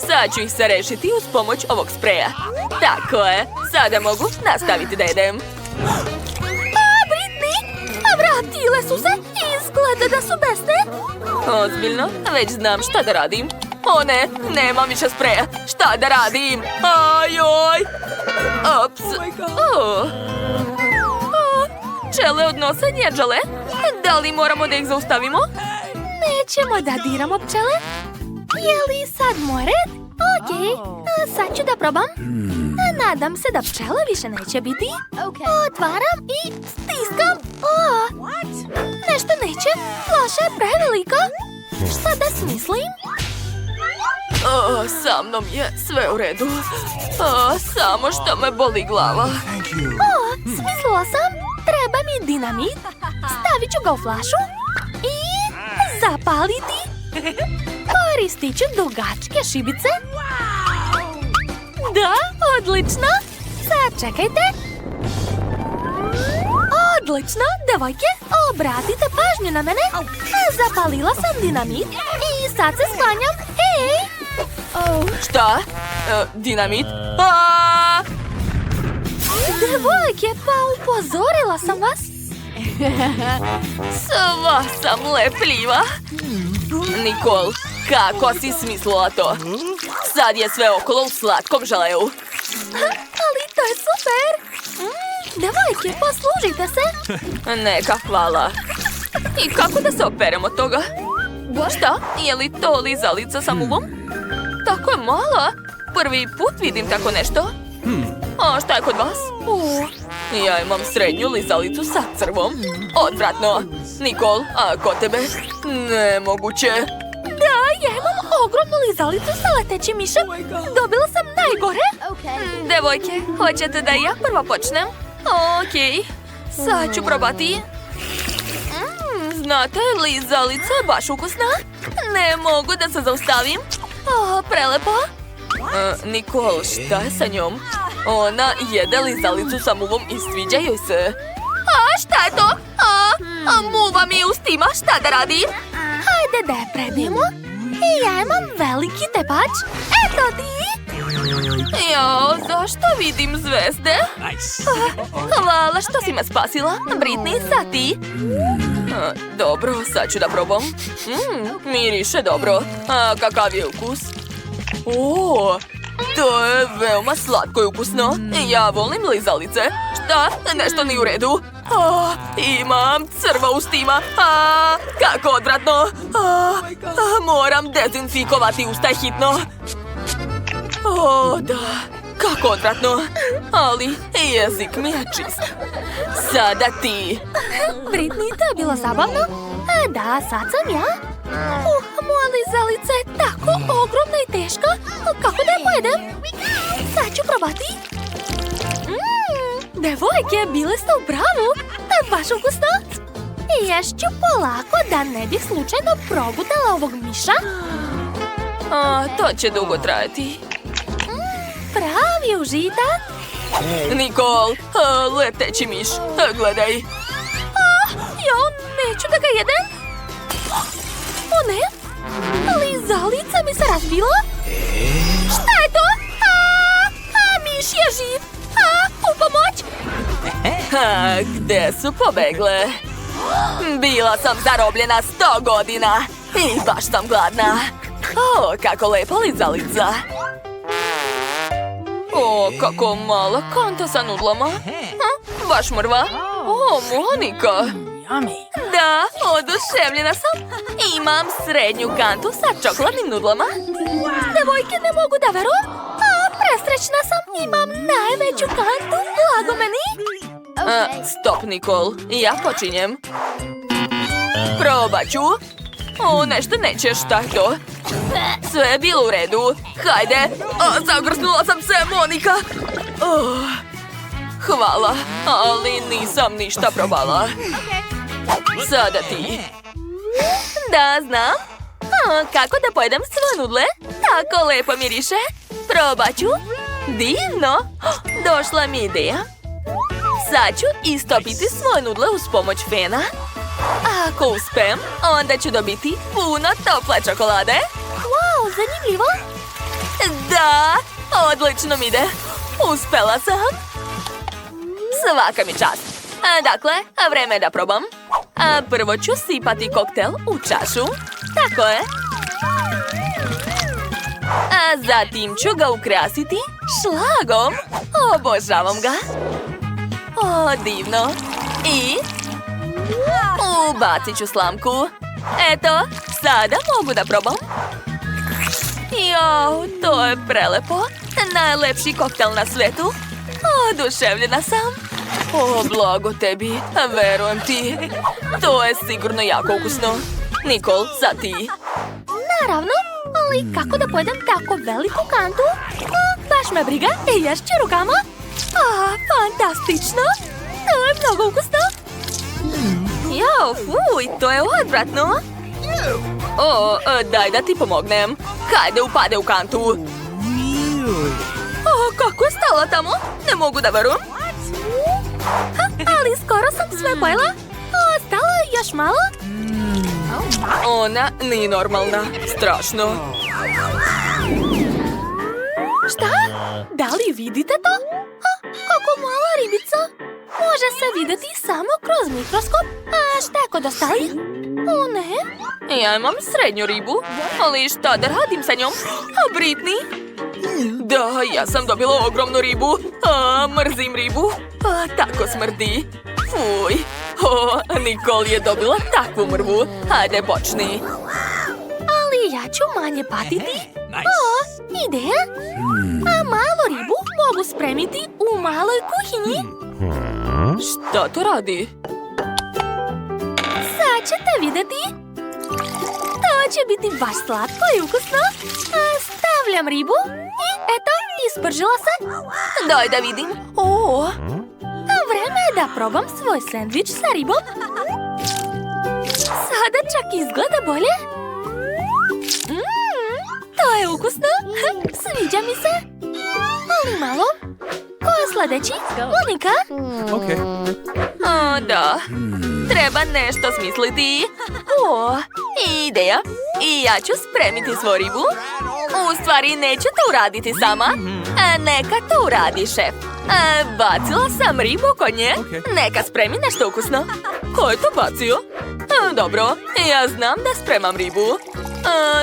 Sad ću ih se rešiti uz pomoć ovog spreja. Tako je, sada mogu nastaviti da jedem. Britney! Vratile su se! Izgleda da su besne! Ozbiljno, već znam šta da radim. O ne, nemam više spreja. Šta da radim? Ajoj! Ops! Pčele odnose njeđale. Da li moramo da ih zaustavimo? Nećemo da diramo pčele. Je li sad moj red? Okej, sad ću da probam. Nadam se da pčela više neće biti. Otvaram i stiskam. Nešto neće. Flaša je prevelika. Šta da smislim? Sa mnom je sve u redu. Samo što me boli glava. Smislila sam. Treba mi dinamit. Stavit ću ga u flašu i zapaliti. Koristit ću dugačke šibice. Da, odlično. Sad čekajte. Odlično, devojke, obratite pažnju na mene. Zapalila sam dinamit i sad se sklanjam. Hej! Šta? Dinamit? Devojke, pa upozorila sam vas. Sva sam lepljiva. Nikol, kako si smislila to? Sad je sve okolo u slatkom želeju. Ali to je super. Devojke, poslužite se. Neka, hvala. I kako da se operem od toga? Šta? Je li to lizalica sa muvom? Tako je mala. Prvi put vidim tako nešto. A šta je kod vas? Ja imam srednju lizalicu sa crvom. Odvratno. Nikol, a kod tebe? Nemoguće. Da, ja imam ogromnu lizalicu sa letećim mišem. Dobila sam najgore. Devojke, hoćete da ja prvo počnem? Okej, sad ću probati. Znate, lizalica je baš ukusna. Ne mogu da se zaustavim. Prelepo. Nikol, šta je sa njom? Ona jede lizalicu sa muvom i sviđa joj se. Šta je to? Muva mi je ustima, šta da radim? Hajde da je prebijemo. I ja imam veliki tepač. Eto ti. Jao, zašto vidim zvezde? Hvala što si me spasila. Britney, sad ti. Dobro, sad ću da probam. Miriše dobro. Kakav je ukus? To je veoma slatko i ukusno. Ja volim lizalice. Šta? Nešto nije u redu. Imam crva ustima. Kako odvratno. Moram dezinfikovati usta hitno. Da. Kako odvratno. Ali jezik mi je čist. Sada ti. Britney, to je bilo zabavno. Da, sad sam ja. Moja lizalica je tako ogromna i teška. Kako da je pojedem? Sad ću probati. Devojke, bile ste u pravu. Baš ukusno. Ješću polako da ne bih slučajno progutala ovog miša. To će dugo trajati. Pravi užitak. Nikol, leteći miš, gledaj. Ja neću da ga jedem. O ne, lizalica mi se razbila. Šta je to? Miš je živ. U pomoć. Gde su pobegle? Bila sam zarobljena 100 godina i baš sam gladna. Kako lepa lizalica. Kako mala kanta sa nudlama. Baš mrva. Monika. Da, oduševljena sam. Imam srednju kantu sa čokoladnim nudlama. Devojke, ne mogu da verujem. Presrećna sam. Imam najveću kantu. Blago meni. Stop, Nikol. Ja počinjem. Probat ću. Nešto nećeš, šta je to? Sve je bilo u redu. Hajde. Zagrsnula sam se, Monika. Hvala, ali nisam ništa probala. Sada ti. Da, znam. Kako da pojedem svoje nudle? Tako lepo miriše. Probat ću. Divno. Došla mi ideja. Sad ću istopiti svoje nudle uz pomoć fena. Ako uspem, onda ću dobiti puno tople čokolade. Wow, zanimljivo. Da, odlično mi ide. Uspela sam. Svaka mi čast. Dakle, vreme je da probam. Prvo ću sipati koktel u čašu. Tako je. Zatim ću ga ukrasiti šlagom. Obožavam ga. Divno. I ubacit ću slamku. Eto, sada mogu da probam. Jao, to je prelepo. Najlepši koktel na svetu. Oduševljena sam. Blago tebi, verujem ti. To je sigurno jako ukusno. Nikol, sad ti. Naravno. Ali kako da pojedem tako veliku kantu? Baš me briga, ješću rukama. Fantastično! To je mnogo ukusno. Jao, fuj, to je odvratno. Daj da ti pomognem. Hajde, upade u kantu. Kako je stala tamo? Ne mogu da verujem. Ali skoro sam sve pojela. Ostalo je još malo. Ona nije normalna. Strašno. Šta? Da li vidite to? Kako mala ribica. Može se vidjeti samo kroz mikroskop. A šta je kod ostalih? Ne. Ja imam srednju ribu, ali šta da radim sa njom? Britney? Da, ja sam dobila ogromnu ribu. Mrzim ribu. Tako smrdi. Fuj. Nicole je dobila takvu mrvu. Hajde, počni. Ali ja ću manje patiti. Ideja. A malu ribu mogu spremiti u maloj kuhinji. Šta to radi? Sad ćete vidjeti. To će biti baš slatko i ukusno. Stavljam ribu i eto, ispržila se. Daj da vidim. Vreme je da probam svoj sendvič sa ribom. Sada čak izgleda bolje. To je ukusno. Sviđa mi se. Ali malo. Ko je sljedeći? Monika? Da. Treba nešto smisliti. Ideja. I ja ću spremiti svoju ribu. U stvari, neću to uraditi sama. Neka to uradi šef. Bacila sam ribu kod nje. Neka spremi nešto ukusno. Ko je to bacio? Dobro, ja znam da spremam ribu.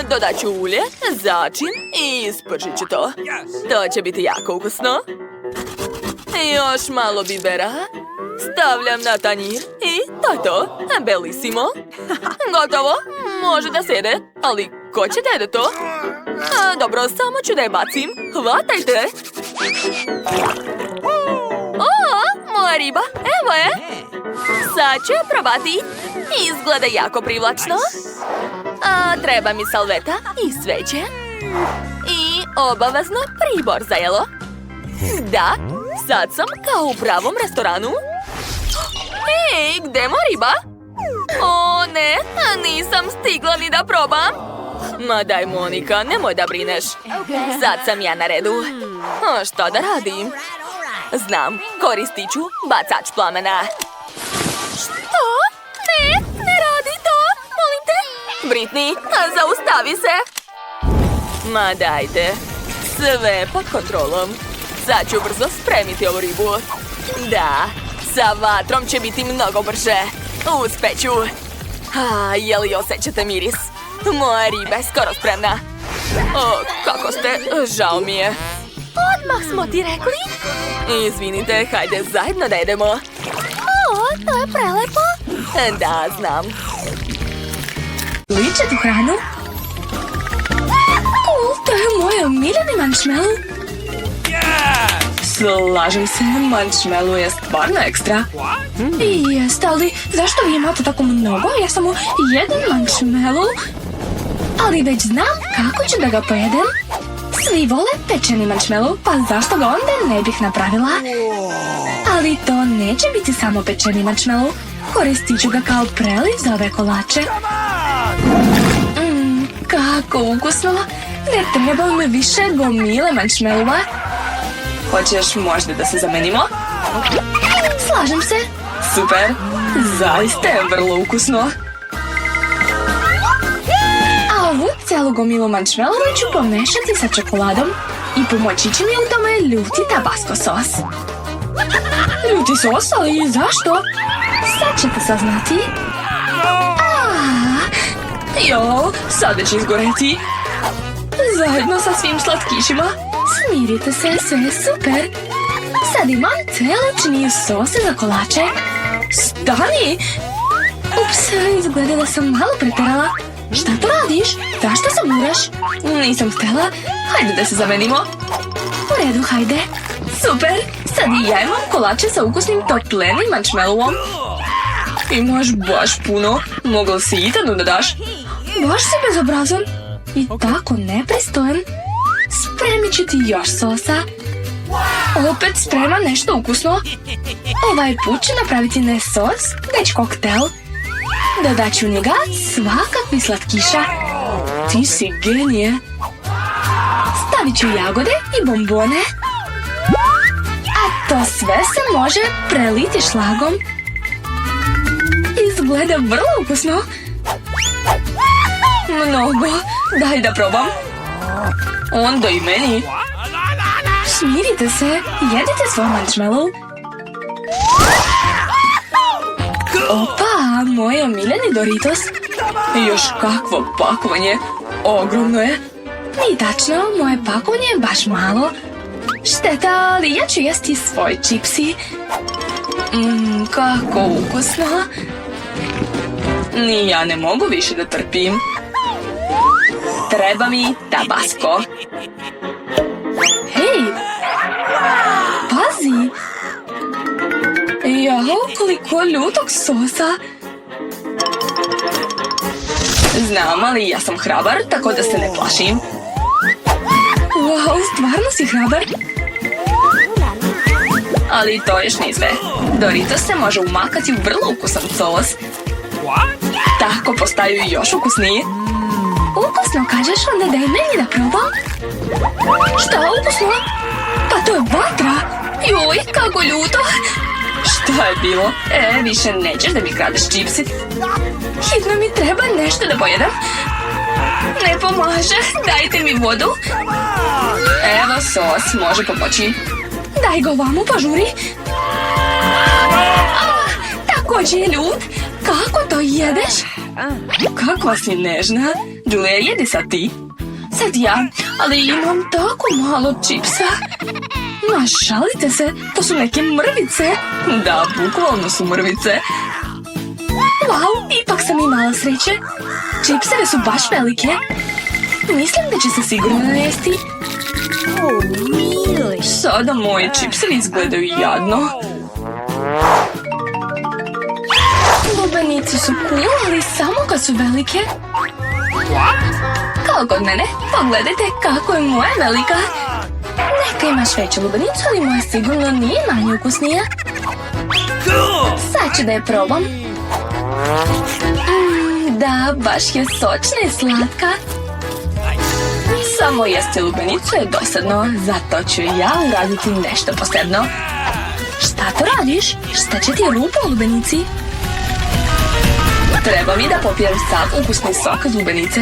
Dodat ću ulje, začin i ispržit ću to. To će biti jako ukusno. Još malo bibera. Stavljam na tanjir i to je to. Bellissimo. Gotovo. Može da sjede. Ali ko će da jede to? Dobro, samo ću da je bacim. Hvatajte. Moja riba. Evo je. Sad ću je probati. Izgleda jako privlačno. Treba mi salveta i sveće. I obavezno pribor za jelo. Da, sad sam kao u pravom restoranu. Hej, gde je moja riba? Ne, nisam stigla ni da probam. Ma daj, Monika, nemoj da brineš. Sad sam ja na redu. Šta da radim? Znam, koristit ću bacač plamena. Što? Ne radi to. Molim te. Britney, zaustavi se. Ma dajte. Sve pod kontrolom. Sad ću brzo spremiti ovu ribu. Da, sa vatrom će biti mnogo brže. Uspeću. Je li osjećate miris? Moja riba je skoro spremna. Kako ste? Žao mi je. Odmah smo ti rekli. Izvinite, hajde zajedno da jedemo. To je prelepo. Da, znam. Liče tu hranu? To je moj omiljeni marshmallow. Slažem se, marshmallow je stvarno ekstra. Jeste, ali zašto vi imate tako mnogo? Ja samo jedan marshmallow. Ali već znam kako ću da ga pojedem. Svi vole pečeni marshmallow, pa zašto ga onda ne bih napravila? Ali to neće biti samo pečeni marshmallow. Koristit ću ga kao preliv za ove kolače. Kako ukusno. Ne treba mi više gomile marshmallowa. Hoćeš možda da se zamenimo? Slažem se. Super, zaista je vrlo ukusno. A ovu celu gomilu marshmallowa ću pomešati sa čokoladom i pomoći će mi u tome ljuti tabasco sos. Ljuti sos, ali zašto? Sad ćete saznati. Sada će izgoreti. Zajedno sa svim slatkišima. Smirite se, sve je super. Sad imam celu činiju sose za kolače. Stani! Ups, izgleda da sam malo preterala. Šta to radiš? Zašto se muraš? Nisam htjela. Hajde da se zamenimo. U redu, hajde. Super! Sad i ja imam kolače sa ukusnim toplenim marshmallowom. Imaš baš puno. Mogla si i da daš? Baš si bezobrazan. I tako nepristojan. Spremit ću ti još sosa. Opet spremam nešto ukusno. Ovaj put ću napraviti ne sos, već koktel. Dodat ću u njega svakakvi slatkiša. Ti si genije. Stavit ću jagode i bombone. A to sve se može preliti šlagom. Izgleda vrlo ukusno. Mnogo. Daj da probam. Onda i meni. Smirite se. Jedite svoj marshmallow. Opa, moj omiljeni Doritos. Još kakvo pakovanje. Ogromno je. Nije tačno, moje pakovanje je baš malo. Šteta, ali ja ću jesti svoj čipsi. Kako ukusno. Ni ja ne mogu više da trpim. Treba mi tabasko. Hej! Pazi! Jao, koliko ljutog sosa! Znam, ali ja sam hrabar, tako da se ne plašim. Wow, stvarno si hrabar? Ali to još nije sve. Doritos se može umakati u vrlo ukusan sos. Tako postaju još ukusniji. Ukusno kažeš, onda daj meni da probam. Šta ukusno? Pa to je vatra. Joj, kako ljuto. Šta je bilo? Više nećeš da mi kradeš čipsi. Hitno mi treba nešto da pojedam. Ne pomaže, dajte mi vodu. Evo sos, može pomoći. Daj ga ovamo, požuri. Također je ljut. Kako to jedeš? Kakva si nežna. Julia, jedi sad ti. Sad ja, ali imam tako malo čipsa. Ma, šalite se, to su neke mrvice. Da, bukvalno su mrvice. Wow, ipak sam imala sreće. Čipseve su baš velike. Mislim da će se sigurno najesti. Sada moje čipsevi izgledaju jadno. Lubenice su cool, ali samo kad su velike. Kao kod mene, pogledajte kako je moja velika. Neka imaš veću lubenicu, ali moja sigurno nije manje ukusnija. Sad ću da je probam. Da, baš je sočna i slatka. Samo jesti lubenicu je dosadno, zato ću ja uraditi nešto posebno. Šta to radiš? Šta će ti rupa u lubenici? Treba mi da popijem sav ukusni sok iz lubenice.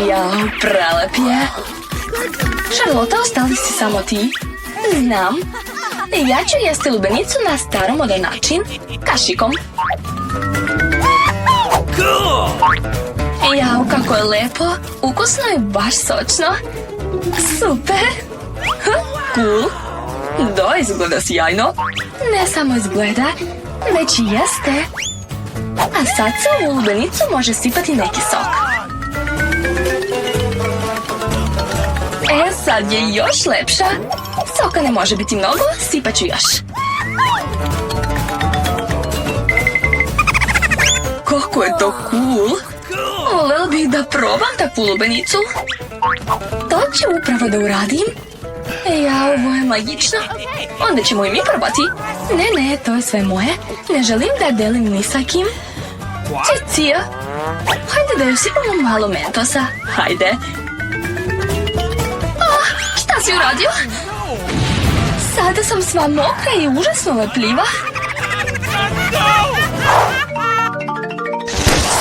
Jao, prelep je. Charlotte, ostali si samo ti. Znam. Ja ću jesti lubenicu na staromodan način, kašikom. Jao, kako je lepo. Ukusno i baš sočno. Super. Cool. Da, izgleda sjajno. Ne samo izgleda, već i jeste. A sad se u lubenicu može sipati neki sok. Sad je još lepša. Soka ne može biti mnogo, sipat ću još. Kako je to cool. Volela bih da probam takvu lubenicu. To ću upravo da uradim. Ja, ovo je magično. Onda ćemo i mi probati. Ne, to je sve moje. Ne želim da delim ni sa kim. Cicija. Hajde da joj sipamo malo mentosa. Hajde. Šta si uradio? Sada sam sva mokra i užasno lepljiva.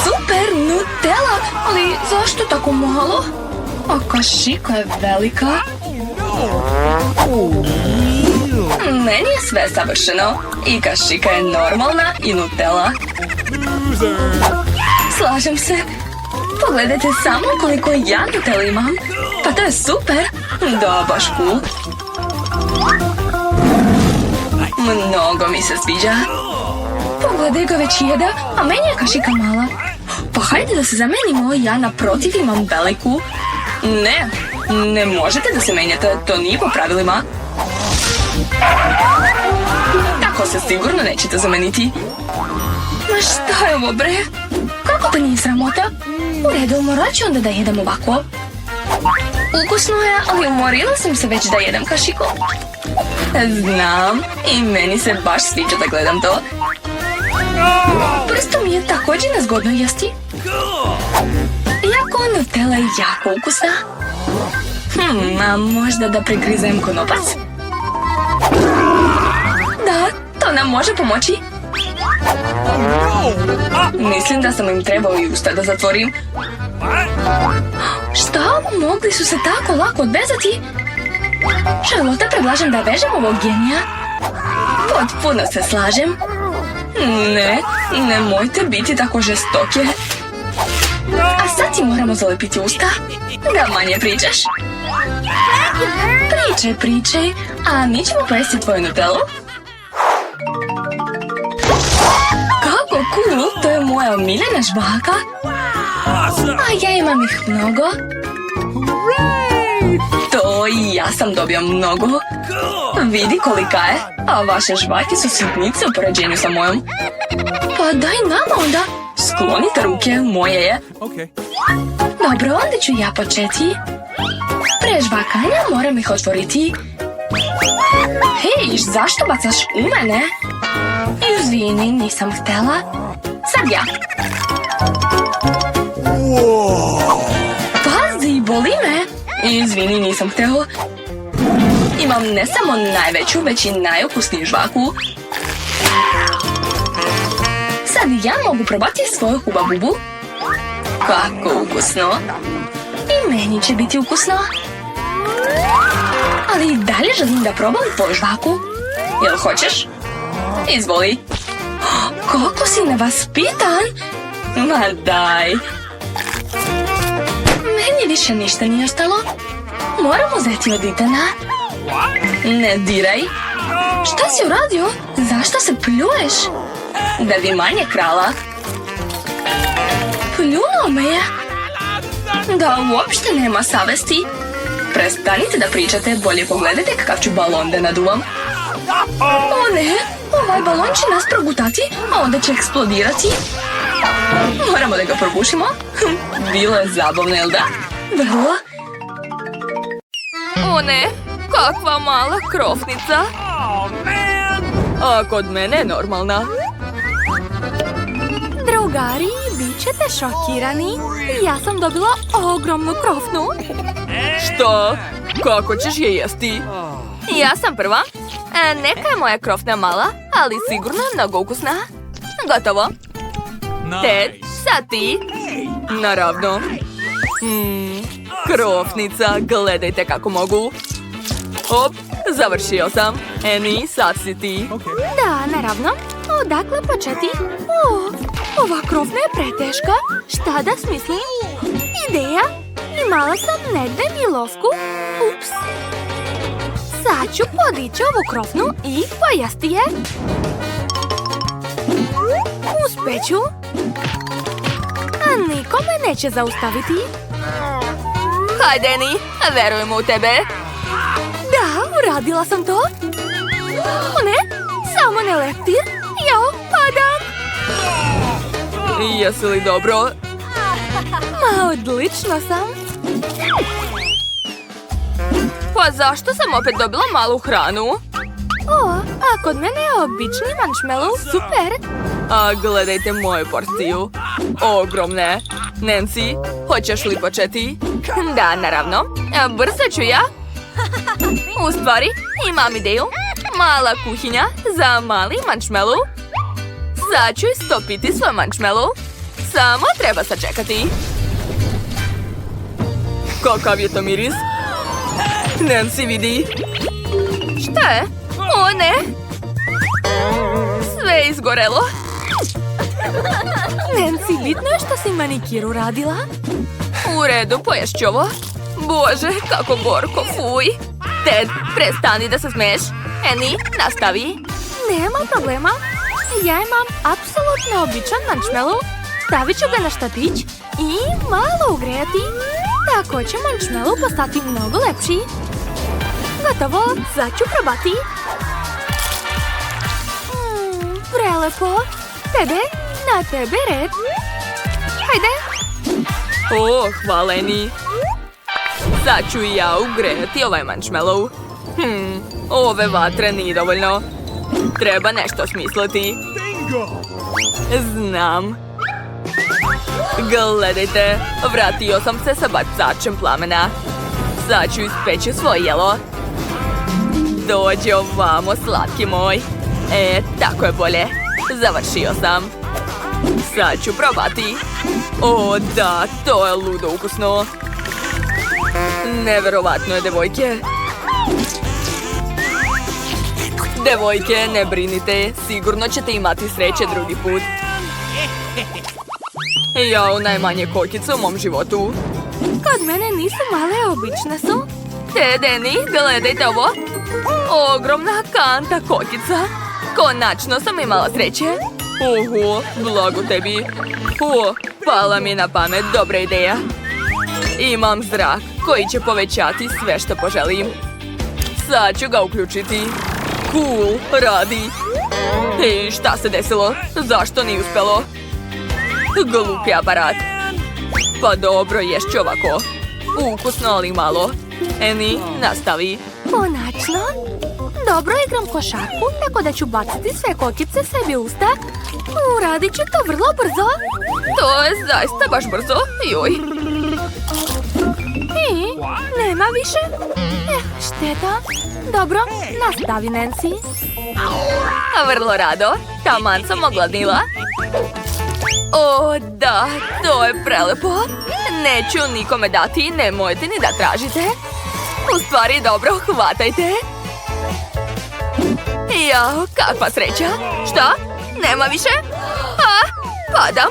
Super, Nutella, ali zašto tako malo? A kašika je velika. Meni je sve savršeno. I kašika je normalna i Nutella. Slažem se. Pogledajte samo koliko ja Nutella imam. Pa to je super. Da, baš cool. Mnogo mi se sviđa. Pogledaj ga već jeda, a meni je kašika mala. Pa hajde da se zamenimo, ja naprotiv imam veliku. Ne možete da se menjate, to nije po pravilima. Tako se sigurno nećete zameniti. Ma šta je ovo, bre? Kako to nije sramota? U redu, morat ću onda da jedem ovako. Ukusno je, ali umorila sam se već da jedem kašiku. Znam, i meni se baš sviđa da gledam to. Prosto mi je također nezgodno jesti. Iako Nutella je jako ukusna. A možda da pregrizem konopac? Da, to nam može pomoći. Mislim da sam im trebao i usta da zatvorim. Šta? Mogli su se tako lako odvezati? Charlotte, predlažem da vežem ovog genija. Potpuno se slažem. Ne, nemojte biti tako žestoke. A sad ti moramo zalepiti usta. Da manje pričaš. Pričaj, a mi ćemo pojesti tvoju Nutellu. Kako cool, to je moja omiljena žvaka. A ja imam ih mnogo. To i ja sam dobio mnogo. Vidi kolika je, a vaše žvake su sitnice u poređenju sa mojom. Pa daj nama onda. Sklonite ruke, moje je. Dobro, onda ću ja početi. Pre žvakanja moram ih otvoriti. Hej, zašto bacaš u mene? Izvini, nisam htela. Sad ja. Pazi, boli me. Izvini, nisam htela. Imam ne samo najveću, već i najukusniju žvaku. Sad ja mogu probati svoju Huba Bubu. Kako ukusno. I meni će biti ukusno. Ali i dalje želim da probam tvoju žvaku. Jel hoćeš? Izvoli. Kako si nevaspitan? Ma daj. Meni više ništa nije ostalo. Moram uzeti od Ethana. Ne diraj. Šta si uradio? Zašto se pljuješ? Da bi manje krala. Pljunuo me je. Da uopšte nema savesti. Prestanite da pričate, bolje pogledajte kakav ću balon da naduvam. O ne, ovaj balon će nas progutati, a onda će eksplodirati. Moramo da ga probušimo. Bilo je zabavno, jel da? Vrlo. O ne, kakva mala krofnica. A kod mene je normalna. Drugari, bit ćete šokirani. Ja sam dobila ogromnu krofnu. Što? Kako ćeš je jesti? Ja sam prva. Neka je moja krofna mala, ali sigurno je mnogo ukusna. Gotovo. Ted, sad ti. Naravno. Krofnica, gledajte kako mogu. Op, završio sam. Annie, sad si ti. Da, naravno. Odakle početi? Ova krofna je preteška. Šta da smislim? Ideja. Imala sam negde milovku. Ups. Sad ću podići ovu krofnu i pojesti je. Uspeću. A niko me neće zaustaviti. Hajde, Annie, verujemo u tebe. Da, uradila sam to. O ne, samo ne leptir. Jao, padam. Jesi li dobro? Ma, odlično sam. Pa zašto sam opet dobila malu hranu? A kod mene je obični marshmallow, super. A gledajte moju porciju. Ogromne. Nancy, hoćeš li početi? Da, naravno. Brzo ću ja. U stvari, imam ideju. Mala kuhinja za mali marshmallow. Sad ću istopiti svoj marshmallow. Samo treba sačekati. Kakav je to miris? Nancy, vidi. Šta je? O ne! Sve je izgorelo. Nancy, bitno je što si manikiru radila. U redu, poješću ovo. Bože, kako gorko, fuj. Ted, prestani da se smeješ. Annie, nastavi. Nema problema. Ja imam apsolutno običan marshmallow. Stavit ću ga na štapić i malo ugrejati. Tako će marshmallow postati mnogo lepši. Gotovo, sad ću probati. Prelepo. Tebe, na tebe red. Hajde. O, hvala Eni. Sad ću i ja ugrejati ovaj marshmallow. Ove vatre nije dovoljno. Treba nešto smisliti. Znam. Gledajte, vratio sam se sa bacačem plamena. Sad ću ispeći svoje jelo. Dođi ovamo, slatki moj. Tako je bolje. Završio sam. Sad ću probati. O, da, to je ludo ukusno. Neverovatno je, devojke. Devojke, ne brinite. Sigurno ćete imati sreće drugi put. Jao, najmanje kokice u mom životu. Kod mene nisu male, obične su. Deni, gledajte ovo. Ogromna kanta kokica. Konačno sam imala sreće. Oho, blago tebi. Pala mi na pamet, dobra ideja. Imam zrak koji će povećati sve što poželim. Sad ću ga uključiti. Cool, radi. I šta se desilo? Zašto nije uspelo? Glupi aparat. Pa dobro, ješću ovako. Ukusno, ali malo. Eni, nastavi. Konačno. Dobro, igram košarku, tako da ću baciti sve kokice sebi u usta. Uradit ću to vrlo brzo. To je zaista baš brzo. Joj. I, nema više. Šteta. Dobro, nastavi, Nancy. Vrlo rado. Taman sam ogladnila. O, da, to je prelepo. Neću nikome dati, nemojte ni da tražite. U stvari, dobro, hvatajte. Jao, kakva sreća. Šta? Nema više? Padam.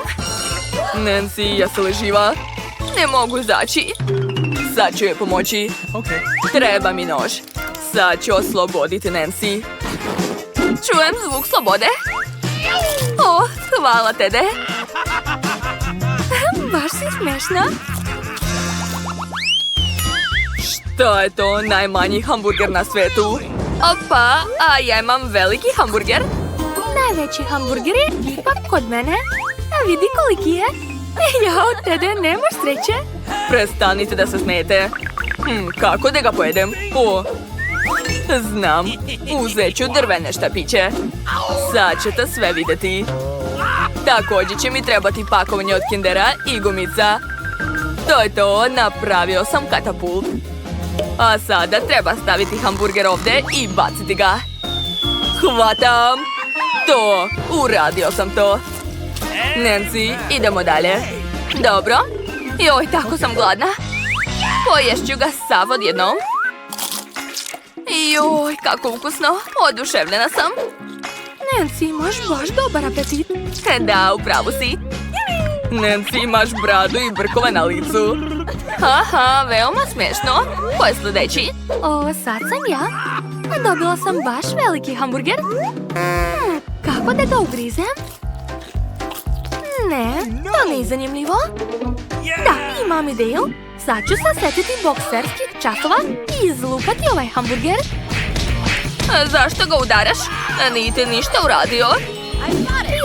Nancy, jesi li živa? Ne mogu izaći. Sad ću joj pomoći. Treba mi nož. Sad ću osloboditi Nancy. Čujem zvuk slobode. O, hvala Tede. Baš si smešna. Šta je to najmanji hamburger na svetu? Opa, a ja imam veliki hamburger. Najveći hamburger je ipak kod mene. A vidi koliki je. Jao, Tede, nemaš sreće. Prestanite da se smijete. Kako da ga pojedem? O, znam. Uzet ću drvene štapiće. Sad ćete sve vidjeti. Također će mi trebati pakovanje od Kindera i gumica. To je to, napravio sam katapult. A sada treba staviti hamburger ovdje i baciti ga. Hvatam! To, uradio sam to. Nancy, idemo dalje. Dobro. Joj, tako sam gladna. Poješću ga sav odjednom. Joj, kako ukusno. Oduševljena sam. Nancy, imaš baš dobar apetit. Da, upravo si. Nancy, imaš bradu i brkove na licu. Haha, veoma smiješno. Ko je sljedeći? O, sad sam ja. Dobila sam baš veliki hamburger. Kako da ga ugrizem? Ne, to nije zanimljivo. Da, imam ideju. Sad ću se setiti bokserskih časova i izlupati ovaj hamburger. Zašto ga udaraš? Niti ništa uradio.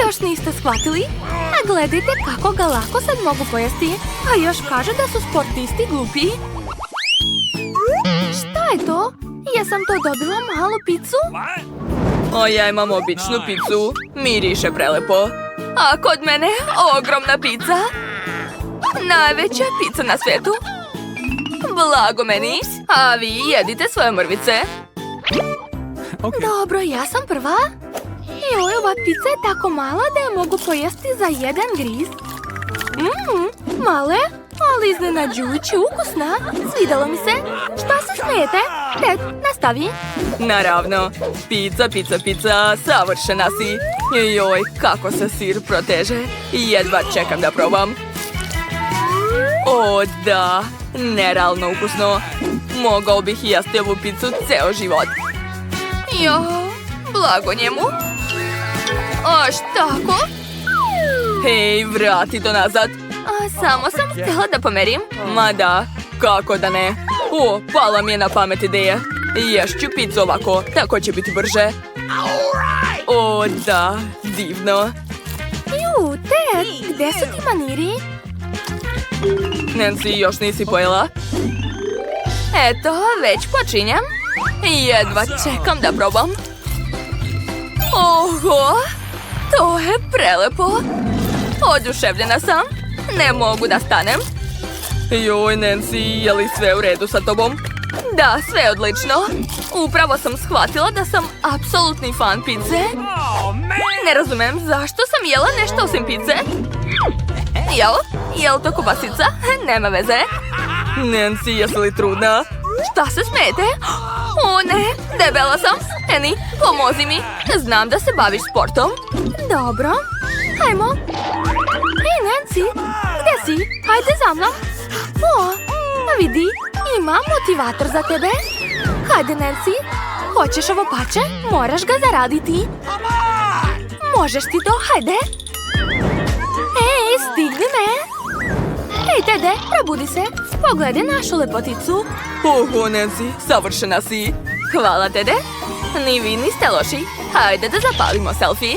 Još niste shvatili? A gledajte kako ga lako sad mogu pojesti. A još kažu da su sportisti glupi. Šta je to? Jesam to dobila malu picu? O, ja imam običnu picu. Miriše prelepo. A kod mene ogromna pizza. Najveća pizza na svijetu. Blago meni. A vi jedite svoje mrvice. Dobro, ja sam prva. Joj, ova pizza je tako mala da je mogu pojesti za jedan griz. Male, ali iznenađujuće ukusna. Svidjelo mi se. Šta se smijete? Ted, nastavi. Naravno. Pizza, pizza, pizza. Savršena si. Joj, kako se sir proteže. Jedva čekam da probam. O, da. Nerealno ukusno. Mogao bih jesti ovu pizzu ceo život. Jo, blago njemu. Aš tako? Hej, vrati to nazad. Samo sam htjela da pomerim. Ma da, kako da ne. O, pala mi je na pamet ideja. Ješću pizzu ovako, tako će biti brže. O, da, divno. Ju, Ted, gde su ti maniri? Nancy, još nisi pojela? Eto, već počinjem. Jedva čekam da probam. Oho, to je prelepo. Oduševljena sam. Ne mogu da stanem. Joj, Nancy, je li sve u redu sa tobom? Da, sve je odlično. Upravo sam shvatila da sam apsolutni fan pice. Ne razumem zašto sam jela nešto osim pice. Jel to kobasica? Nema veze. Nancy, jesi li trudna? Šta se smete? O ne, debela sam. Annie, pomozi mi. Znam da se baviš sportom. Dobro. Hajmo. Hej, Nancy, gde si? Hajde za mnom. O, vidi, imam motivator za tebe. Hajde, Nancy. Hoćeš ovo pače? Moraš ga zaraditi. Možeš ti to, hajde. Ej, stigni me. Hej, Tede, probudi se. Pogledaj našu lepoticu. Oho, Nancy, savršena si. Hvala, Tede. Ni vi niste loši. Hajde da zapalimo selfie.